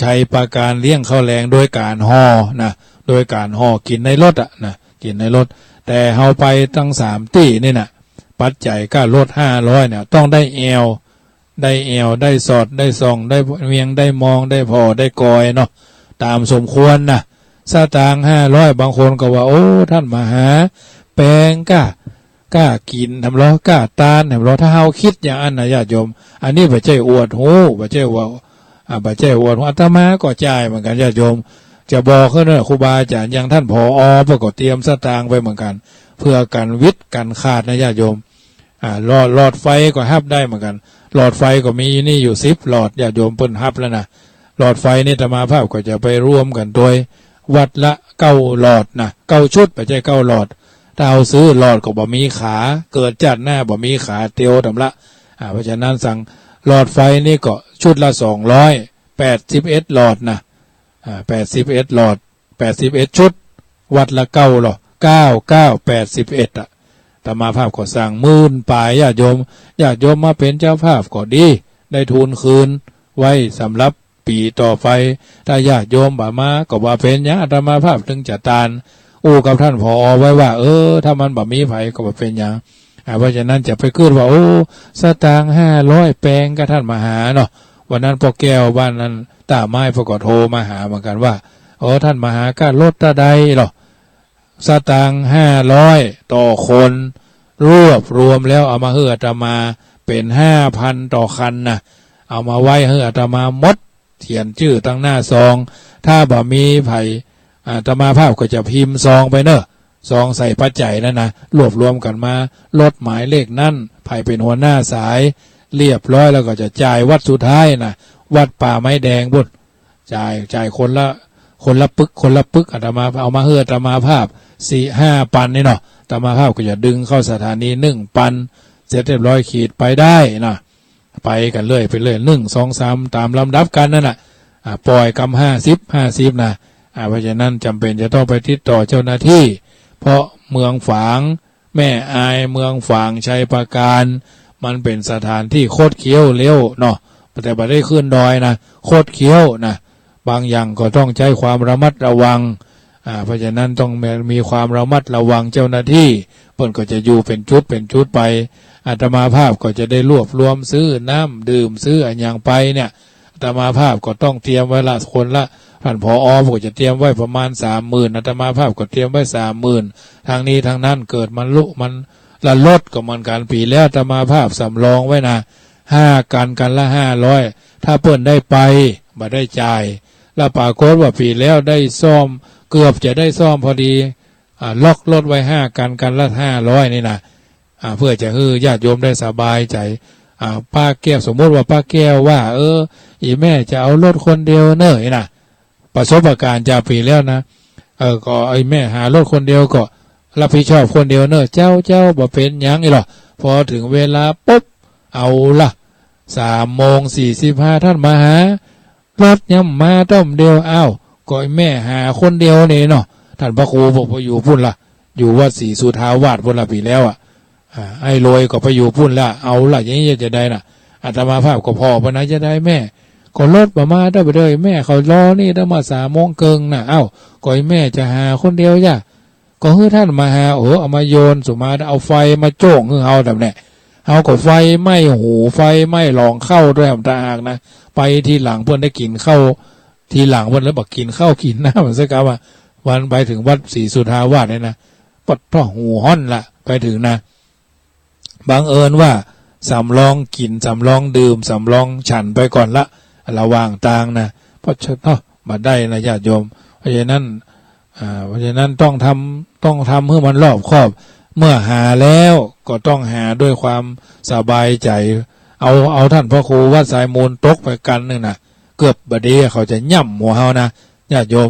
ชัยปราการเลี้ยงเข้าแรงโดยการห่อนะโดยการห่อกินในรถนะกินในรถแต่เฮาไปตั้ง3 ที่นี่นะปัจจัยก็ลด500เนี่ยต้องได้แอวได้สอดได้ส่องได้เมียงได้มองได้พอได้กอยเนาะตามสมควรนะสตางค์500บางคนก็ว่าโอ้ท่านมหาแปลงกล้ากินทำล้อกล้าตานทำล้อถ้าเฮาคิดอย่างนั้นนะญาติโยมอันนี้บ่ใช่อวดหูบ่ใช่ว่าบ่ใช่อวดอาตมาก็จ่ายเหมือนกันญาติโยมจะบอกเขาเนี่ยครูบาอาจารย์อย่างท่านผอ.ประกอบเตรียมสตางค์ไปเหมือนกันเพื่อกันวิทย์กันขาดนะญาติโยมหลอดไฟก็ฮับได้เหมือนกันหลอดไฟก็มีนี่อยู่10 หลอดญาติโยมเพิ่นฮับแล้วนะหลอดไฟนี่อาตมาภาพก็จะไปร่วมกันโดยวัดละ9 หลอดนะ9 ชุดไม่ใช่9 หลอดถ้าเอาซื้อหลอดก็บ่มีขาเกิดจัดหน้าบ่มีขาเตียวทำละเพราะฉะนั้นสั่งหลอดไฟนี่ก็ชุดละ281 หลอดนะ81 หลอด81 ชุดวัดละ9 หลอด981อาตมาภาพก็สั่ง10,000ปลายญาติโยมมาเป็นเจ้าภาพก็ดีได้ทุนคืนไว้สำหรับปีต่อไปถ้าญาติโยมบ่มาก็ว่าเป็นอย่างอาตมาภาพถึงจะตานกับท่านผอ.ไว้ว่าถ้ามันบ่มีไผก็บ่เป็นอย่างเพราะฉะนั้นจะไปขึ้นว่าสตางค์500แปลงกับท่านมหาเนาะวันนั้นพ่อแก้วบ้านนั้นตาไม้พ่อก็โทรมาหาเหมือนกันว่าท่านมหาก็ลดตาใดหรอสตางค์500ต่อคนรวมแล้วเอามาให้อาตมาเป็น 5,000 ต่อคันนะเอามาไว้ให้อาตมาหมดเขียนชื่อตั้งหน้าซองถ้าบ่มีไผอาตมาภาพก็จะพิมพ์ซองไปเนอะซองใส่ปัจจัยนั่นนะรวมกันมาลดหมายเลขนั่นไผเป็นหัวหน้าสายเรียบร้อยแล้วก็จะจ่ายวัดสุดท้ายนะวัดป่าไม้แดงบุญจ่ายคนละปึกอาตมาเอามาให้อาตมาภาพ 4-5 ปันนี่เนาะอาตมาภาพก็จะดึงเข้าสถานี1 ปันเสร็จเรียบร้อยขีดไปได้นะไปกันเรื่อยไปเรื่อย1 2 3ตามลำดับกันนั่นน่ะปล่อยกำ50นะเพราะฉะนั้นจำเป็นจะต้องไปติดต่อเจ้าหน้าที่เพราะเมืองฝางแม่อายเมืองฝางชัยปราการมันเป็นสถานที่โคตรเคี้ยวเลี้ยวเนาะแต่บ่ได้ขึ้นดอยนะโคตรเคี้ยวนะบางอย่างก็ต้องใช้ความระมัดระวังเพราะฉะนั้นต้องมีความระมัดระวังเจ้าหน้าที่เพิ่นก็จะอยู่เป็นชุดไปอาตมาภาพก็จะได้รวบรวมซื้อน้ำดื่มซื้ออันอย่างไปเนี่ยอาตมาภาพก็ต้องเตรียมไว้ละคนละท่านผอ.ก็จะเตรียมไว้ประมาณ 30,000 อาตมาภาพก็เตรียมไว้ 30,000 ทางนี้ทางนั้นเกิดมันละลดก็มันการปีแล้วอาตมาภาพสำรองไว้นะ5 กันละ500ถ้าเปิ้นได้ไปบ่ได้จ่ายแล้วปรากฏว่าปีแล้วได้ซ่อมเกือบจะได้ซ่อมพอดีล็อกรถไว้5 กันละ500นี่นะเพื่อจะให้ญาติโยมได้สบายใจป้าแก้วสมมติว่าป้าแก้วว่าอีแม่จะเอารถคนเดียวเนอะนะประสบการณ์จากปีแล้วนะก็ไอ้แม่หารถคนเดียวก็รับผิดชอบคนเดียวเนอะเจ้าบ่เป็นหยังอีหรอพอถึงเวลาปุ๊บเอาละ3:45ท่านมาหารถย่ำมาต้มเดียวก็ไอ้แม่หาคนเดียวนี่เนาะท่านพระครูบอกว่าอยู่พุ่นละอยู่วัดศรีสุทาวาสพุ่นละปีแล้วไอ้รวยก็ไปอยู่พุ่นละเอาละอย่างนี้จะได้นะอาตมาภาพก็พอปนะจะได้แม่ก็รถมาได้ไปเลยแม่เขารอนี่ตั้งมา3:00 นนะก็ไอ้แม่จะหาคนเดียวย่ะก็ให้ท่านมาหาเอามาโยนสุมาเอาไฟมาโจ้งให้เฮาแบบนี้เฮาก็ไฟไหม้หูไฟไหม้หลองเข้าด้วยต่างหากนะไปทีหลังเพื่อนได้กินข้าวทีหลังเพื่อนแล้วบอกกินข้าวกินน้ำมันสักกะว่าวันไปถึงวัดศรีสุทาวาสเนี่ยนะปัดพ่อหูห้อนละไปถึงนะบังเอิญว่าสำรองกินสำรองดื่มสำรองฉันไปก่อนละระหว่างทางนะเพราะฉะนั้นมาได้นะญาติโยมเพราะฉะนั้นต้องทำให้มันรอบคอบเมื่อหาแล้วก็ต้องหาด้วยความสบายใจเอาท่านพ่อครูวัดสายมูลตกไปกันนึงนะเกือบบดีเขาจะย่ำหัวเฮานะญาติโยม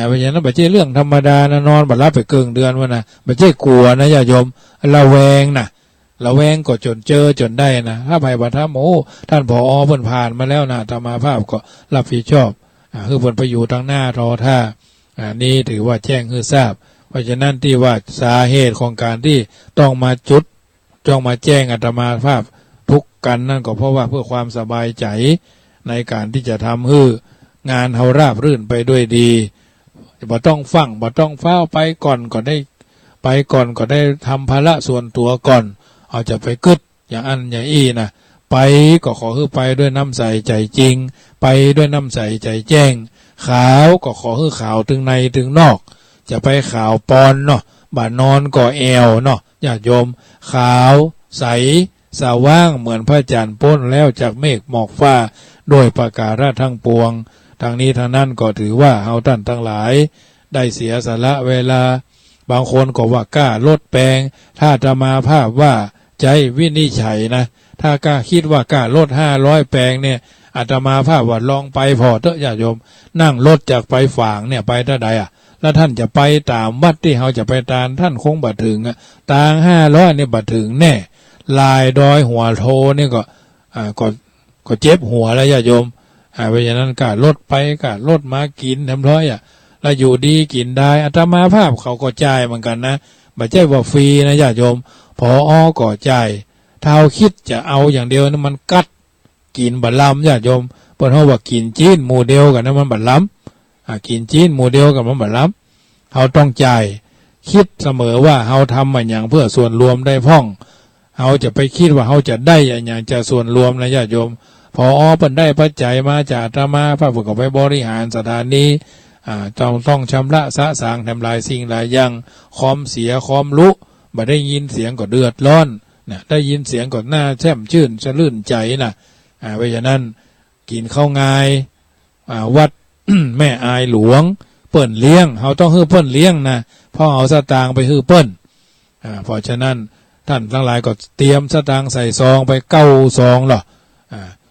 เพราะฉะนั้นไม่ใช่เรื่องธรรมดานะนอนบัดรับไปเกินเดือนวะนะไม่ใช่กลัวนะญาติโยมระแวงนะ ระแวงก็จนเจอจนได้นะถ้าไผ่บัตรโอ้ท่านผอเพิ่นผ่านมาแล้วนะอาตมาภาพก็รับผิดชอบคือเพิ่นไปอยู่ทางหน้ารอท่านี่ถือว่าแจ้งคือทราบเพราะฉะนั้นที่ว่าสาเหตุของการที่ต้องมาจุดต้องมาแจ้งอาตมาภาพทุกกันนั่นก็เพราะว่าเพื่อความสบายใจในการที่จะทำให้งานเฮาราบรื่นไปด้วยดีบ่ต้องฟังบ่ต้องเฝ้าไปก่อนก็ได้ไปก่อนก็ได้ทำภาระส่วนตัวก่อนเอาจะไปกึดอย่างอันอย่างอี้นะไปก็ขอให้ไปด้วยน้ำใสใจจริงไปด้วยน้ำใสใจแจ้งขาวก็ขอให้ขาวถึงในถึงนอกจะไปขาวปอนเนาะบ่านอนก็แอวเนาะญาติโยมขาวใสสว่างเหมือนพระจันทร์พ้นแล้วจากเมฆหมอกฟ้าโดยประการทั้งปวงทางนี้ทางนั้นก็ถือว่าเฮาท่านทั้งหลายได้เสียสละเวลาบางคนก็ว่ากล้าลดแปลงถ้าจะมาภาพว่าใจวินิจฉัยนะถ้ากล้าคิดว่ากล้าลด500แปลงเนี่ยอาตมาภาพว่าลองไปพอเถอะญาติโยมนั่งรถจากไปฝางเนี่ยไปเท่าใดแล้วท่านจะไปตามวัดที่เขาจะไปตามท่านคงบัดถึงตาง500เนี่ยบัดถึงแน่ลายดอยหัวโทนี่ก็เจ็บหัวแล้วญาติโยมเพราะฉะนั้นกล้าลดไปกล้าลดมากินทำร้อยแล้วอยู่ดีกินได้อาตมาภาพเขาก็จ่ายเหมือนกันนะไม่ใช่ว่าฟรีนะญาติโยมพอก็จ่ายถ้าเอาคิดจะเอาอย่างเดียวนะมันกัดกินบัดล้ำญาติโยมเปิ้นเฮาว่ากินจีนหมู่เดียวกันนะมันบัดล้ำกินจีนหมู่เดียวกันมันบัดล้ำเฮาต้องจ่ายคิดเสมอว่าเฮาทำมันอย่างเพื่อส่วนรวมได้พ้องเฮาจะไปคิดว่าเฮาจะได้อย่างจะส่วนรวมนะญาติโยมพอเปิ้นได้ปัจจัยมาจากอาตมาภาพก็ไปบริหารสถานนี้ต้องชำระสะสางทำลายสิ่งหลายอย่างคอมเสียคอมลุบ่ได้ยินเสียงก็เดือดร้อนนะได้ยินเสียงก็หน้าแช่มชื่นสะลื่นใจนะเพราะฉะนั้นกินข้าวงายวัด แม่อายหลวงเปิ้นเลี้ยงเขาต้องฮื้อเปิ้นเลี้ยงนะเพราะเอาสตางค์ไปฮื้อเปิ้นเพราะฉะนั้นท่านทั้งหลายก็เตรียมสตางค์ใส่ซองไป9 ซองหรอ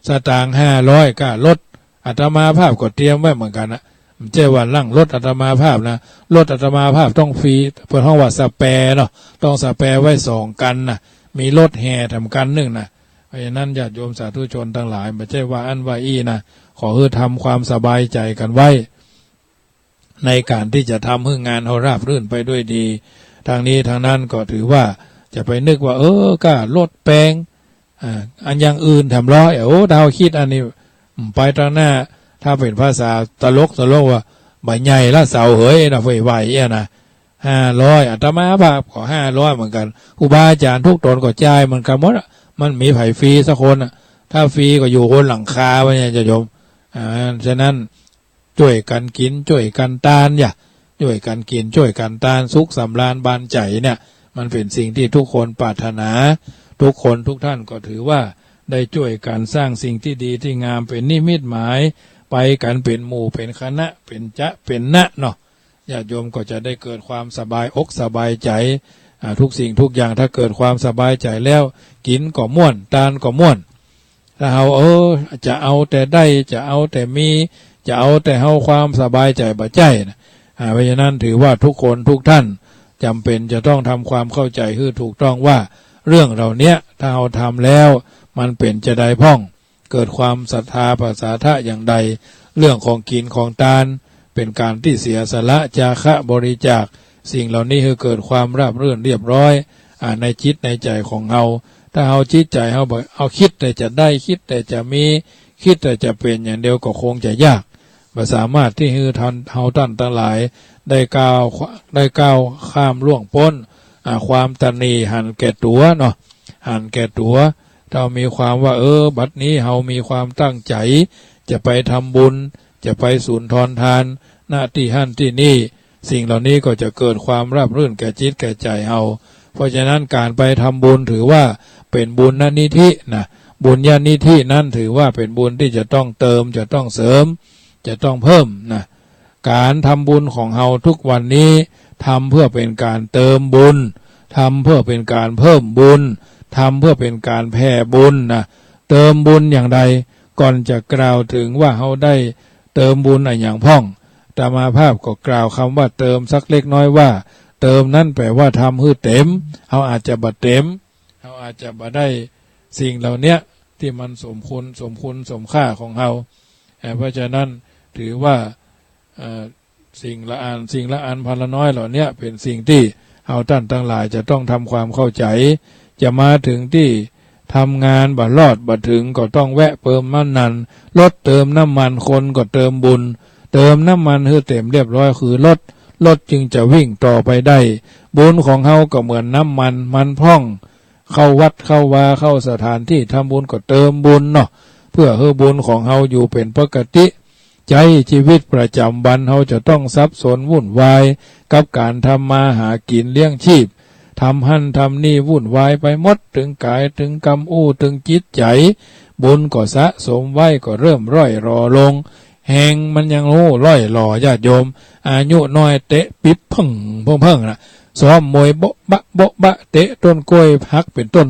สตางค์500ก็ลดอาตมาภาพก็เตรียมไว้เหมือนกันนะไม่ใช่ว่าลั่งลดอาตมาภาพนะลดอาตมาภาพต้องฟรีเพื่อห้องว่าสแปร์เนาะต้องสแปร์ไว้2 กันนะมีรถแห่ทำกัน1นะเพราะฉะนั้นญาติโยมสาธุชนทั้งหลายไม่ใช่ว่าอันว่าอี้นะขอให้ทำความสบายใจกันไว้ในการที่จะทำให้งานเราราบรื่นไปด้วยดีทางนี้ทางนั้นก็ถือว่าจะไปนึกว่าก็ลดแปลงอันอย่างอื่นทำร้อยดาวคิดอันนี้ไปตรงหน้าถ้าเป็นภาษาตลกว่าใบใหญ่ละเสาเหยนะไหวๆนะ500อาตมาภาพขอ500เหมือนกันครูบาอาจารย์ทุกตนก็จ่ายเหมือนกันหมดมันมีไผฟรีสักคนถ้าฟรีก็อยู่บนหลังคาไว้เนี่ยจะโยมฉะนั้นช่วยกันกินช่วยกันทานช่วยกันกินช่วยกันทานสุขสำราญบานใจเนี่ยมันเป็นสิ่งที่ทุกคนปรารถนาทุกคนทุกท่านก็ถือว่าได้ช่วยกันสร้างสิ่งที่ดีที่งามเป็นนิมิตหมายไปกันเป็นหมู่เป็นคณะเป็นจะเป็นนะเนาะญาติโยมก็จะได้เกิดความสบายอกสบายใจทุกสิ่งทุกอย่างถ้าเกิดความสบายใจแล้วกินก็ม่วนทานก็ม่วนถ้าเอาจะเอาแต่ได้จะเอาแต่มีจะเอาแต่เอาความสบายใจบ่ใจนะเพราะฉะนั้นถือว่าทุกคนทุกท่านจำเป็นจะต้องทำความเข้าใจให้ถูกต้องว่าเรื่องเหล่านี้ถ้าเราทำแล้วมันเป็นจะได้พ้องเกิดความศรัทธาภาษาทะอย่างใดเรื่องของกินของทานเป็นการที่เสียสละจาคะบริจาคสิ่งเหล่านี้ให้เกิดความราบรื่นเรียบร้อยในจิตในใจของเราถ้าเอาจิตใจเอาคิดแต่จะได้คิดแต่จะมีคิดแต่จะเป็นอย่างเดียวก็คงจะยากไม่สามารถที่ให้ท่านทั้งหลายได้ก้าวข้ามล่วงพ้นความตนีหันแก่ตัวเนาะหันแก่ตัวถ้ามีความว่าบัดนี้เรามีความตั้งใจจะไปทำบุญจะไปสูญทอนทานหน้าที่หั่นที่นี่สิ่งเหล่านี้ก็จะเกิดความราบรื่นแก่จิตแก่ใจเราเพราะฉะนั้นการไปทำบุญถือว่าเป็นบุญนิธินะบุญญาณิธินั้นถือว่าเป็นบุญที่จะต้องเติมจะต้องเสริมจะต้องเพิ่มนะการทำบุญของเราทุกวันนี้ทำเพื่อเป็นการเติมบุญทำเพื่อเป็นการเพิ่มบุญทำเพื่อเป็นการแผ่บุญนะเติมบุญอย่างใดก่อนจะกล่าวถึงว่าเราได้เติมบุญอย่างพ้องตามาภาพก็กล่าวคำว่าเติมสักเล็กน้อยว่าเติมนั่นแปลว่าทำให้เต็มเราอาจจะบัดเต็ม เราอาจจะบ่ได้สิ่งเหล่านี้ที่มันสมคุณสมค่าของเราเพราะฉะนั้นถือว่าสิ่งละอันพันละน้อยเหล่านี้เป็นสิ่งที่เอาท่านทั้งหลายจะต้องทำความเข้าใจจะมาถึงที่ทำงานบ่รอดบ่ถึงก็ต้องแวะเติมน้ำมันรถเติมน้ำมันคนก็เติมบุญเติมน้ำมันให้เต็มเรียบร้อยคือรถจึงจะวิ่งต่อไปได้บุญของเฮาก็เหมือนน้ำมันพร่องเข้าวัดเข้าวาเข้าสถานที่ทำบุญก็เติมบุญเนาะเพื่อให้บุญของเฮาอยู่เป็นปกติใจชีวิตประจำวันเฮาจะต้องสับสนวุ่นวายกับการทำมาหากินเลี้ยงชีพทำหั่นทำนี่วุ่นวายไปหมดถึงกายถึงกรรมถึงจิตใจบุญก็สะสมไว้ก็เริ่มร่อยรอลงแหงมันยังร่อยรอญาติโยมอายุน้อยเตะปิ๊บพึ่งนะซ้อมมวยโบ๊ะบะเตะต้นกล้วยพักเป็นต้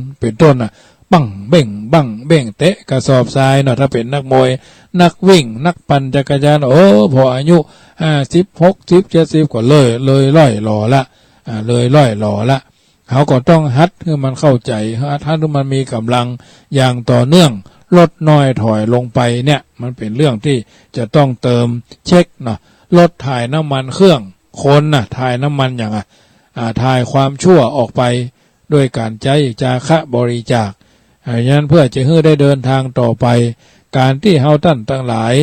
นน่ะบังเบ่งเตะกระสอบทรายเนาะถ้าเป็นนักมวยนักวิ่งนักปั่นจักรยานพออายุ50 60 70ก็เลยร่อยรอละเลยร่อยรอละเขาก็ต้องฮัดให้มันเข้าใจฮัดให้มันมีกำลังอย่างต่อเนื่องลดน้อยถอยลงไปเนี่ยมันเป็นเรื่องที่จะต้องเติมเช็คเนาะลดถ่ายน้ำมันเครื่องคนน่ะถ่ายน้ำมันอย่างถ่ายความชั่วออกไปด้วยการใจจาคะบริจาคอย่างนั้นเพื่อจะให้ได้เดินทางต่อไปการที่เฮาท่านทั้งหลาย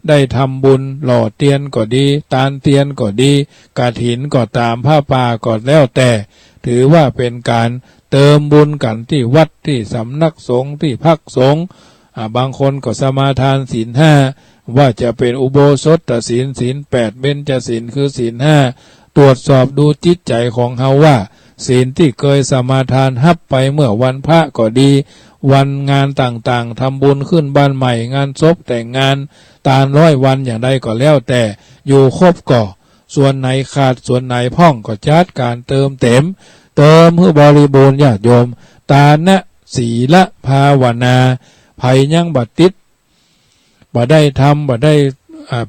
ได้ทำบุญหล่อเตียนก็ดีตานเตียนก็ดีกฐินก็ตามผ้าป่าก็แล้วแต่ถือว่าเป็นการเติมบุญกันที่วัดที่สำนักสงฆ์ที่พักสงฆ์บางคนก็สมาทานศีล 5ว่าจะเป็นอุโบสถศีล 8เบญจศีลคือศีล 5ตรวจสอบดูจิตใจของเฮาว่าศีลที่เคยสมาทานฮับไปเมื่อวันพระก็ดีวันงานต่างๆทำบุญขึ้นบ้านใหม่งานศพแต่งงานตาล100 วันอย่างใดก็แล้วแต่อยู่ครบก่อส่วนไหนขาดส่วนไหนพ่องก็จัดการเติมเต็มให้บริบูรณ์ญาติโยมตานะศีละภาวนาภัยยังบัดติดบ่ได้ทำบ่ได้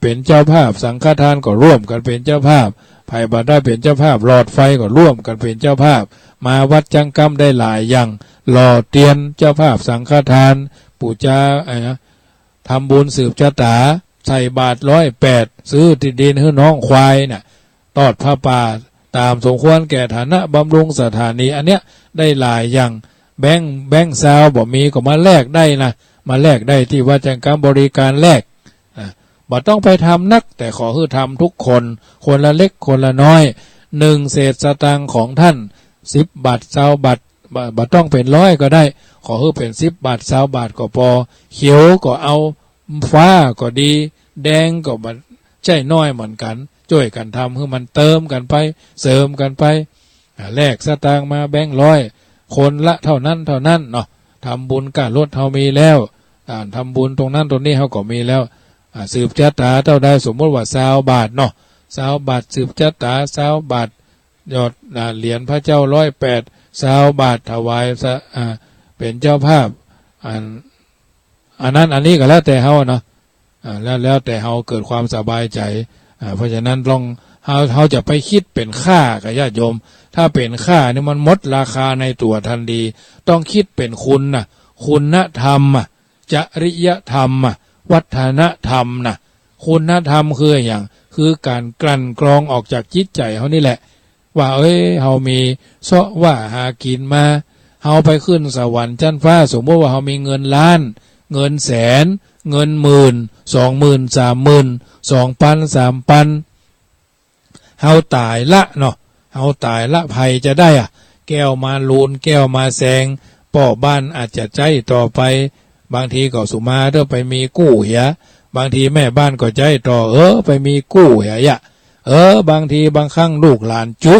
เป็นเจ้าภาพสังฆทานก็ร่วมกันเป็นเจ้าภาพภัยบ่ได้เป็นเจ้าภาพหลอดไฟก็ร่วมกันเป็นเจ้าภาพมาวัดจังกรรมได้หลายอย่างหล่อเตียนเจ้าภาพสังฆทานปู่จาทำบุญสืบชะตาใส่บาท108ซื้อที่ดินให้น้องควายน่ะตอดผ้าป่าตามสมควรแก่ฐานะบำรุงสถานีอันเนี้ยได้หลายอย่างแบงค์ซาวบ่มีก็มาแลกได้นะมาแลกได้ที่วัดจังกรรมบริการแลกบ่ต้องไปทำนักแต่ขอให้ทำทุกคนคนละเล็กคนละน้อย1เศษสตางค์ของท่าน10 บาท20 บาทบ่ต้องเป็น100ก็ได้ขอให้เป็น10 บาท20 บาทก็พอเขียวก็เอาฟ้าก็ดีแดงก็บ่ใช่น้อยเหมือนกันช่วยกันทำให้มันเติมกันไปเสริมกันไปแลกสตางค์มาแบงค์100คนละเท่านั้นเนาะทำบุญการลดเฮามีแล้วทำบุญตรงนั้นตรงนี้เฮาก็มีแล้วสืบชะตาเท่าใดสมมติว่า20 บาทเนาะ20 บาทสืบชะตา20 บาทยอดเหรียญพระเจ้า108 20 บาทถวายเป็นเจ้าภาพอันนั้นอันนี้ก็แล้วแต่เฮาเนาะแล้วแต่เฮาเกิดความสบายใจเพราะฉะนั้นลองเฮาจะไปคิดเป็นค่ากับญาติโยมถ้าเป็นค่านี่มันหมดราคาในตัวทันทีต้องคิดเป็นคุณธรรมจริยธรรมวัฒนธรรมคุณธรรมคืออย่างคือการกลั่นกรองออกจากจิตใจเฮานี่แหละว่าเฮามีเสาะว่าหากินมาเฮาไปขึ้นสวรรค์ชั้นฟ้าสมมติว่าเฮามีเงินล้านเงินแสนเงินหมื่น20,000 30,000 2,000 3,000เฮาตายละเนาะเฮาตายละภัยจะได้แก้วมาลูนแก้วมาแสงป่อบ้านอาจจะใจต่อไปบางทีก็สุมาไปมีกู้เหียบางทีแม่บ้านก็ใจต่อไปมีกู้เหียบางทีบางครั้งลูกหลานจุ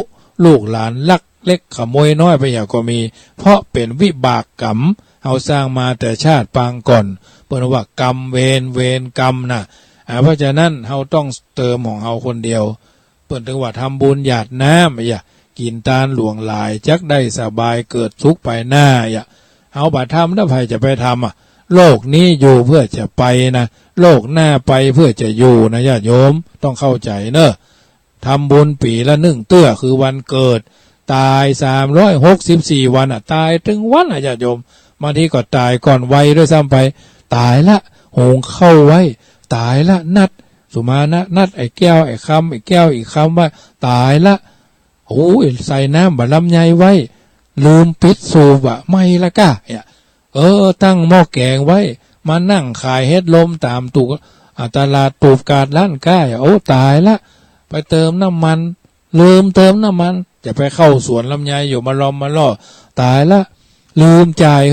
ลูกหลานลักเล็กขโมยน้อยไปอย่างก็มีเพราะเป็นวิบากกรรมเฮาสร้างมาแต่ชาติปางก่อนเปิ้นว่ากรรมเวรกรรมเพราะฉะนั้นเฮาต้องเติมของเฮาคนเดียวเปิ้นถึงว่าทำบุญหยาดน้ำกินตาลหลวงหลายจักได้สบายเกิดสุขไปหน้าเฮาบ่ทำแล้วไผจะไปทำโลกนี้อยู่เพื่อจะไปนะโลกหน้าไปเพื่อจะอยู่นะญาติโยมต้องเข้าใจเนอะทำบุญปีละ1 เตื้อคือวันเกิด ตาย364วันตายถึงวันญาติโยมบางทีก็ตายก่อนวัยด้วยซ้ำไปตายละหงเข้าไว้ตายละนัดสุมานะนัดไอ้แก้วไอ้คำไอ้แก้วอีกคำว่าตายละโอ้ยใส่น้ำบะลำไยไว้ลืมปิดสูบไม่ละก้าตั้งหม้อแกงไว้มานั่งขายเฮ็ดลมตามตุกตลาดตูบกาดร้านก้าโอ้ตายละไปเติมน้ำมันลืมเติมน้ำมันจะไปเข้าสวนลำไยอยู่มาล้อมมาล่อตายละลืมจ่าย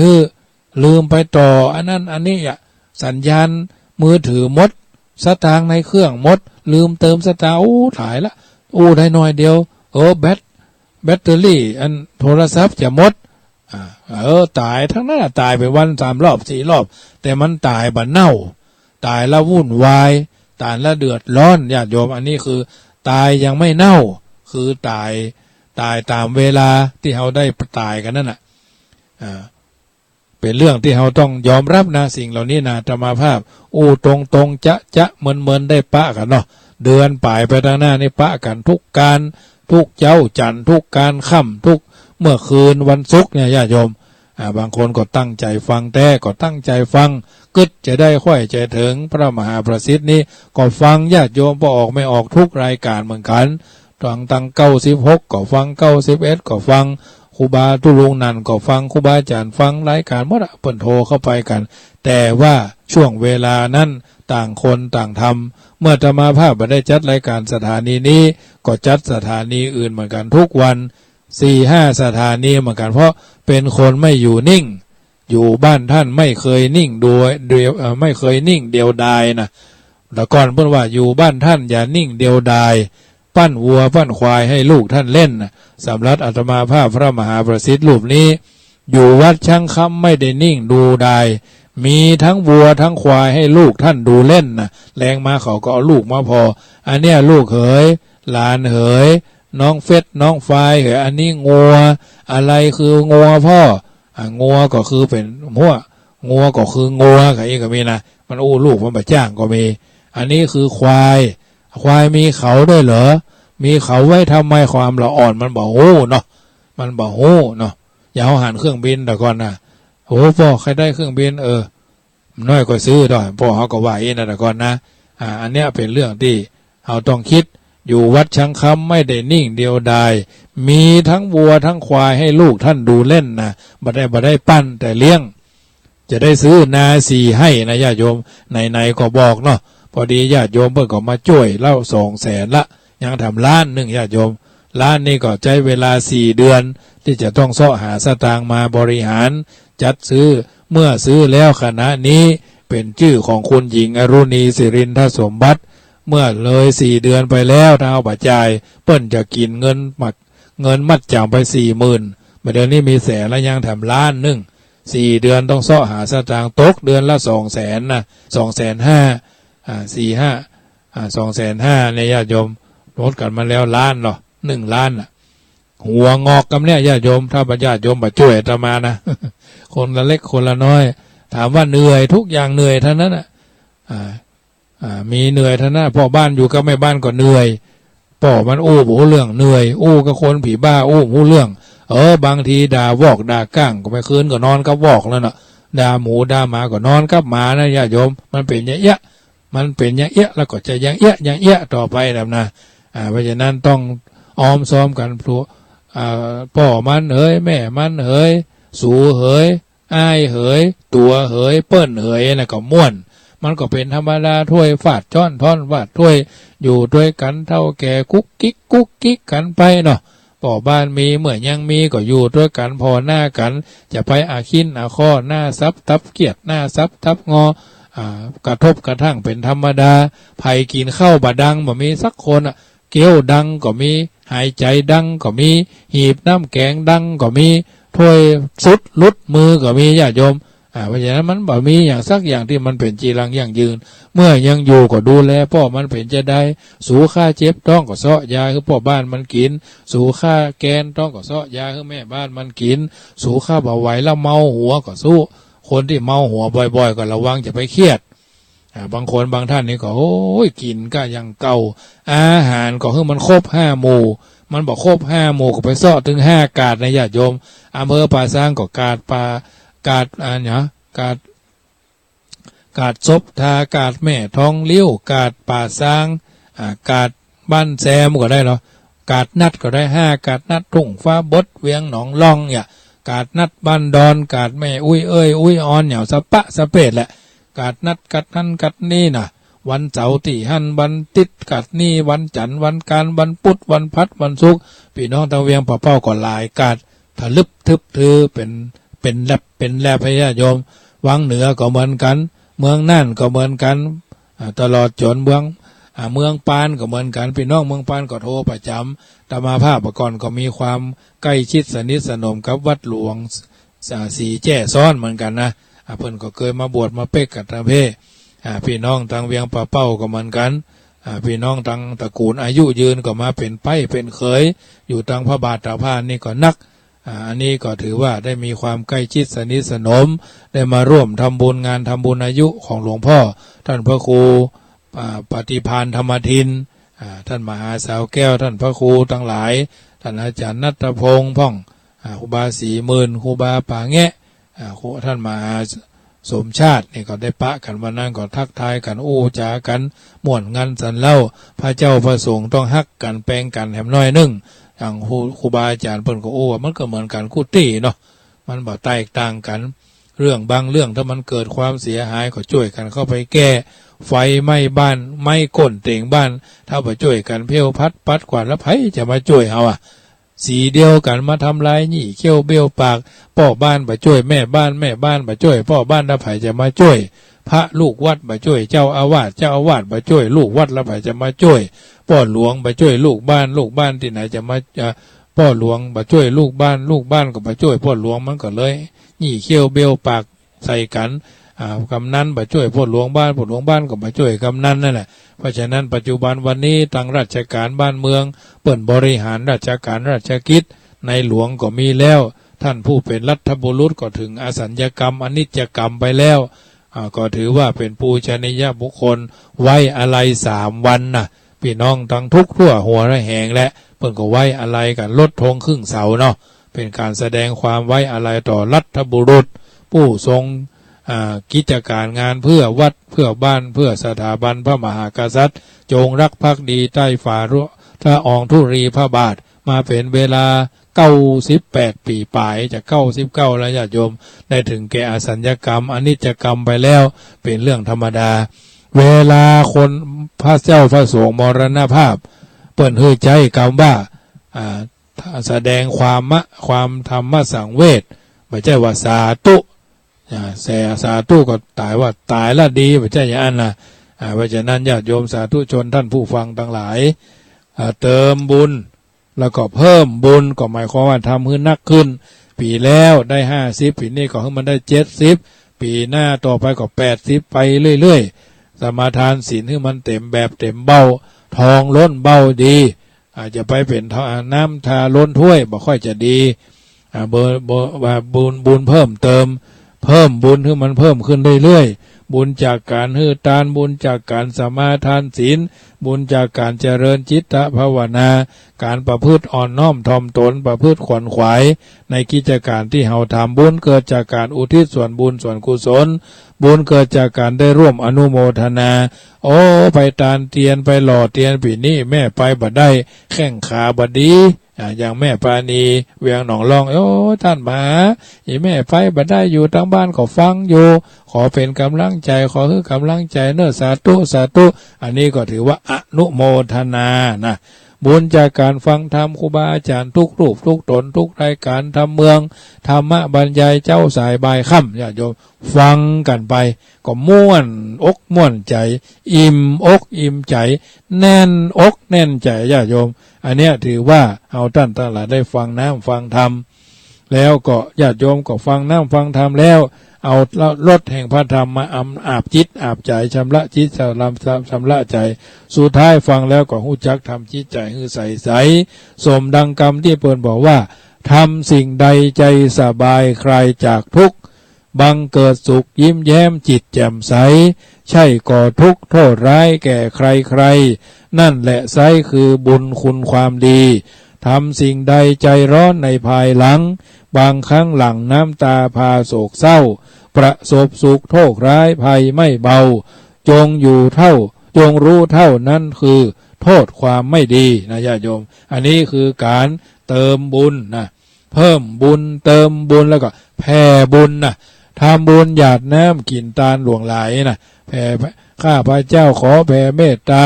ลืมไปต่ออันนั้นอันนี้สัญญาณมือถือมดสตางค์ในเครื่องมดลืมเติมสตางค์ถ่ายละได้หน่อยเดียวแบตเตอรี่อันโทรศัพท์จะหมดตายทั้งนั้นตายไปวัน3 รอบ 4 รอบแต่มันตายบัดเน่าตายแล้ววุ่นวายตายแล้วเดือดร้อนญาติโยมอันนี้คือตายยังไม่เน่าคือตายตามเวลาที่เราได้ตายกันนั่นเป็นเรื่องที่เราต้องยอมรับนะสิ่งเหล่านี้นะธรรมภาพตรงจะเหมือนได้ปะกันเนาะเดือนป่ายไปทางหน้านี่ปะกันทุกการทุกเจ้าจันทร์ทุกการค่ำทุกเมื่อคืนวันศุกร์เนี่ยญาติโยมบางคนก็ตั้งใจฟังแต่ก็ตั้งใจฟังกึศจะได้ค่อยใจถึงพระมหาประสิทธิ์นี้ก็ฟังญาติโยมพอออกไม่ออกทุกรายการเหมือนกันตั้ง96ก็ฟัง91ก็ฟังครูบาตุลุงนั่นก็ฟังครูบาอาจารย์ฟังรายการหมดเปิ่นโทรเข้าไปกันแต่ว่าช่วงเวลานั้นต่างคนต่างทำเมื่อธรรมาภาพได้จัดรายการสถานีนี้ก็จัดสถานีอื่นเหมือนกันทุกวัน4-5 สถานีเหมือนกันเพราะเป็นคนไม่อยู่นิ่งอยู่บ้านท่านไม่เคยนิ่งเดียวไม่เคยนิ่งเดียวดายนะแต่ก่อนเพิ่นว่าอยู่บ้านท่านอย่านิ่งเดียวดายปั้นวัวปั้นควายให้ลูกท่านเล่นนะสำหรับอาตมาภาพพระมหาประสิทธิ์รูปนี้อยู่วัดช่างคำไม่ได้นิ่งดูดายมีทั้งวัวทั้งควายให้ลูกท่านดูเล่นนะแรงมาเขาก็เอาลูกมาพออันเนี้ยลูกเหยหลานเหยน้องเฟสน้องไฟเหยอันนี้งัวอะไรคืองัวพ่องัวก็คือเป็นหัวงัวก็คืองัวใครก็มีนะมันลูกมันบะจ้างก็มีอันนี้คือควายมีเขาด้วยเหรอมีเขาไว้ทำไมความละอ่อนมันบ่เนาะมันบ่เนาะอย่าเอาหันเครื่องบินแต่ก่อนนะพ่อใครได้เครื่องบินน้อยก็ซื้อด้วยพ่อเขาก็ว่านะแต่ก่อนนะอันเนี้ยเป็นเรื่องที่เราต้องคิดอยู่วัดช่างคำไม่ได้นิ่งเดียวดายมีทั้งวัวทั้งควายให้ลูกท่านดูเล่นนะบ่ได้ปั้นแต่เลี้ยงจะได้ซื้อนาสีให้นะญาติโยมไหนก็บอกเนาะพอดีญาติโยมเพิ่นก็มาช่วยเล่า200,000ละยังทำล้านหนึ่งญาติโยมล้านนี่ก็ใช้เวลา4 เดือนที่จะต้องเสาะหาสตางค์มาบริหารจัดซื้อเมื่อซื้อแล้วขณะนี้เป็นชื่อของคุณหญิงอรุณีสิรินทสมบัติเมื่อเลย4 เดือนไปแล้วถ้าเอาปัจจัยเปิ้นจะกินเงินมัดจ่างไป40,000เดี๋ยวนี้มีแสนแล้วยังทำล้านหนึ่ง4 เดือนต้องเสาะหาสตางค์ตกเดือนละ200,000นะ250,000 250,000ในญาติโยมลดกันมาแล้วล้านเนาะ1 ล้านหัวงอกกำเนี่ยญาติโยมถ้าญาติโยมมาช่วยอาตมานะ คนละเล็กคนละน้อยถามว่าเหนื่อยทุกอย่างเหนื่อยทั้งนั้นมีเหนื่อยทั้งนั้นพ่อบ้านอยู่กับแม่บ้านก็เหนื่อยพ่อมันหูเรื่องเหนื่อยกับคนผีบ้าหูเรื่องบางทีด่าวอกด่าก้างก็ไม่คืนก็นอนกับวอกแล้วเนาะด่าหมูด่าหมาก็นอนกับหมานะญาติโยมมันเป็นอย่างเงี้ยมันเป็นอย่างเงี้ยแล้วก็จะอย่างเงี้ยต่อไปแบบนะเพราะฉะนั้นต้องออมซ้อมกันพลุพ่อมันเฮ้ยแม่มันเฮ้ยสูเฮ้ยอ้ายเฮ้ยตัวเฮ้ยเปิ้นเฮ้ยนะก็ม่วนมันก็เป็นธรรมดาถ้วยฟาดช้อนท่อนฟาดถ้วยอยู่ด้วยกันเท่าแก่กุ๊กกิ๊กกันไปเนาะพ่อบ้านมีเมื่อยังมีก็อยู่ด้วยกันพอหน้ากันจะไปอาคินอาข้อหน้าซับทับเกียดหน้าซับทับงอกระทบกระทั่งเป็นธรรมดาไผ่กินข้าวบะดังบ่มีสักคนเกี้ยวดังก็มีหายใจดังก็มีหีบน้ำแกงดังก็มีถ้วยสุดลุดมือก็มีญาติโยมเพราะฉะนั้นมันบ่มีอย่างสักอย่างที่มันเป็นจีรังยั่งยืนเมื่อยังอยู่ก็ดูแลพ่อมันเป็นจะได้สูค่าเจ็บต้องก็เสาะยาคือพ่อบ้านมันกินสูค่าแกนต้องก็เสาะยาคือแม่บ้านมันกินสูค่าเบาไหวแล้วเมาหัวก็สู้คนที่เมาหัวบ่อยๆก็ระวังจะไปเครียดบางคนบางท่านนี่ก็กินก็ยังเก่าอาหารก็คือมันครบ5 หมู่ มันบอกครบ5 หมู่ก็ไปซ่อถึง5 กาดในญาติโยมอำเภอป่าซางก็กาดป่ากาดเนี่ยกาดซบทากาดแม่ทองเลี้ยวกาดป่าซางกาดบ้านแซมก็ได้เนาะกาดนัดก็ได้5 กาดนัดทุ่งฟ้าบดเวียงหนองล่องเนี่ยกาดนัดบ้านดอนกาดแม่อุ้ยอุ้ยออนเนี่ยสะปะสะเปดแหละกาดนัดกัดนั่นกัดนี่น่ะวันเสาร์ที่หันวันติดกัดนี่วันจันทร์วันการวันพุธวันพัดวันศุกร์พี่น้องตะเวียงป่าเป้าก็หลายกาดทะลึบทึบถือเป็นแลบพญาโยมวังเหนือก็เหมือนกันเมืองน่านก็เหมือนกันตลอดจนเมืองปานก็เหมือนกันพี่น้องเมืองปานก็โทรประจำตมาภาพก่อนก็มีความใกล้ชิดสนิทสนมกับวัดหลวงสีแจ้ซ้อนเหมือนกันนะเพิ่นก็เคยมาบวชมาเป๊กกับตาเพ่พี่น้องทางเวียงป่าเป้าก็เหมือนกันพี่น้องทางตระกูลอายุยืนก็มาเป็นไปเป็นเคยอยู่ทางพระบาทตาพานนี่ก็นักอันนี้ก็ถือว่าได้มีความใกล้ชิดสนิทสนมได้มาร่วมทำบุญงานทำบุญอายุของหลวงพ่อท่านพระครูปฏิภาณธรรมทินท่านมหาสาวแก้วท่านพระครูทั้งหลายท่านอาจารย์ณัฐพงษ์พ่องครูบาสีหมื่นครูบาป่าแงะท่านมหาสมชาตินี่ก็ได้ปะกันวันนั้นก็ทักทายกันอู้จากันม่วนงันสันเล่าพระเจ้าพระสงฆ์ต้องฮักกันแปลงกันแหมน้อยนึงอย่างครูบาอาจารย์เพิ่นก็อู้ว่ามันก็เหมือนกันคู่ตี้เนาะมันบ่แตกต่างกันเรื่องบางเรื่องถ้ามันเกิดความเสียหายก็ช่วยกันเข้าไปแก้ไฟไหม้บ้านไหม้ก้นเต่งบ้านถ้าไปช่วยกันเพี้ยวพัดปัดกวาดแล้วไผจะมาช่วยเอาสีเดียวกันมาทำลายหนี่เขี้ยวเบี้ยวปากพ่อบ้านไปช่วยแม่บ้านไปช่วยพ่อบ้านแล้วไผจะมาช่วยพระลูกวัดไปช่วยเจ้าอาวาสไปช่วยลูกวัดแล้วไผจะมาช่วยพ่อหลวงไปช่วยลูกบ้านที่ไหนจะมาพ่อหลวงไปช่วยลูกบ้านก็ไปช่วยพ่อหลวงมันก็เลยหนี่เขี้ยวเบี้ยวปากใส่กันกำนันไปช่วยพ่อหลวงบ้านก็ไปช่วยกำนันนั่นแหละเพราะฉะนั้นปัจจุบันวันนี้ทางราชการบ้านเมืองเปิดบริหารราชการราชกิจในหลวงก็มีแล้วท่านผู้เป็นรัฐบุรุษก็ถึงอสัญญกรรมอนิจจกรรมไปแล้วก็ถือว่าเป็นปูชนียบุคคลไว้อะไร3 วันนะพี่น้องทั้งทุกทั่วหัวระแหงและเปิดก็ไว้อะไรกันลดธงครึ่งเสาเนาะเป็นการแสดงความไว้อะไรต่อรัฐบุรุษผู้ทรงกิจการงานเพื่อวัดเพื่อบ้านเพื่อสถาบันพระมหากษัตริย์จงรักภักดีใต้ฝ่าละอองธุรีพระบาทมาเป็นเวลา98 ปีปลายจาก99แล้วญาติโยมได้ถึงแก่อสัญญกรรมอนิจจกรรมไปแล้วเป็นเรื่องธรรมดาเวลาคนพระเจ้าพระสงฆ์มรณภาพเปิดเฮือใจกรรมว่าแสดงความธรรมสังเวชไม่ใช่ว่าสาธุสาธุก็ตายว่าตายละดีไม่ใช่อย่างนั้นนะเพราะฉะนั้นญาติโยมสาธุชนท่านผู้ฟังทั้งหลายเติมบุญแล้วก็เพิ่มบุญก็หมายความว่าทำให้นักขึ้นปีแล้วได้50ปีนี้ก็ให้มันได้70ปีหน้าต่อไปก็80ไปเรื่อยๆสมาทานศีลให้มันเต็มแบบเต็มเบ้าทองล้นเบ้าดีอาจจะไปเป็นน้ำทาล้นถ้วยบ่ค่อยจะดีบุญเพิ่มเติมเพิ่มบุญให้มันเพิ่มขึ้นเรื่อยๆบุญจากการฮือทานบุญจากการสมาทานศีลบุญจากการเจริญจิตตภาวนาการประพฤติอ่อนน้อมถ่อมตนประพฤติขวนขวายในกิจการที่เฮาทำบุญเกิดจากการอุทิศส่วนบุญส่วนกุศลบุญเกิดจากการได้ร่วมอนุโมทนาโอ้ไปตานเตียนไปหล่อเตียนปีนี้แม่ไปบ่ได้แข้งขาบ่ดีอย่างแม่ปาณีเวียงหนองลองโอ้ท่านมาแม่ไปบ่ได้อยู่ทางบ้านก็ฟังอยู่ขอเป็นกำลังใจขอคือกำลังใจเนอะสาธุอันนี้ก็ถือว่าอนุโมทนานะบุญจากการฟังธรรมครูบาอาจารย์ทุกรูปทุกตนทุกรายการทำเมืองธรรมะบรรยายเจ้าสายบายค่ำญาติโยมฟังกันไปก็ม่วนอกม่วนใจอิ่มอกอิ่มใจแน่นอกแน่นใจญาติโยมอันเนี้ยถือว่าเอาท่านทั้งหลายได้ฟังน้ำฟังธรรมแล้วก็ญาติโยมก็ฟังน้ำฟังธรรมแล้วเอารถแห่งพระธรรมมาอาบจิตอาบใจชำระจิตชำระใจสุดท้ายฟังแล้วก็หู้จักทำจิตใจให้ใสสมดังกรรมที่เปิ้นบอกว่าทำสิ่งใดใจสบายคลายจากทุกข์บังเกิดสุขยิ้มแย้มจิตแจ่มใสใช่ก่อทุกข์โทษร้ายแก่ใครนั่นแหละไซคือบุญคุณความดี ทำสิ่งใดใจร้อนในภายหลังบางครั้งหลั่งน้ำตาพาโศกเศร้าประสบสุขโชคร้ายภัยไม่เบาจงรู้เท่านั้นคือโทษความไม่ดีนะญาติโยมอันนี้คือการเติมบุญนะเพิ่มบุญเติมบุญแล้วก็แผ่บุญนะทำบุญหยาดน้ำกินตาลหลวงไหลนะแผ่ข้าพระเจ้าขอแผ่เมตตา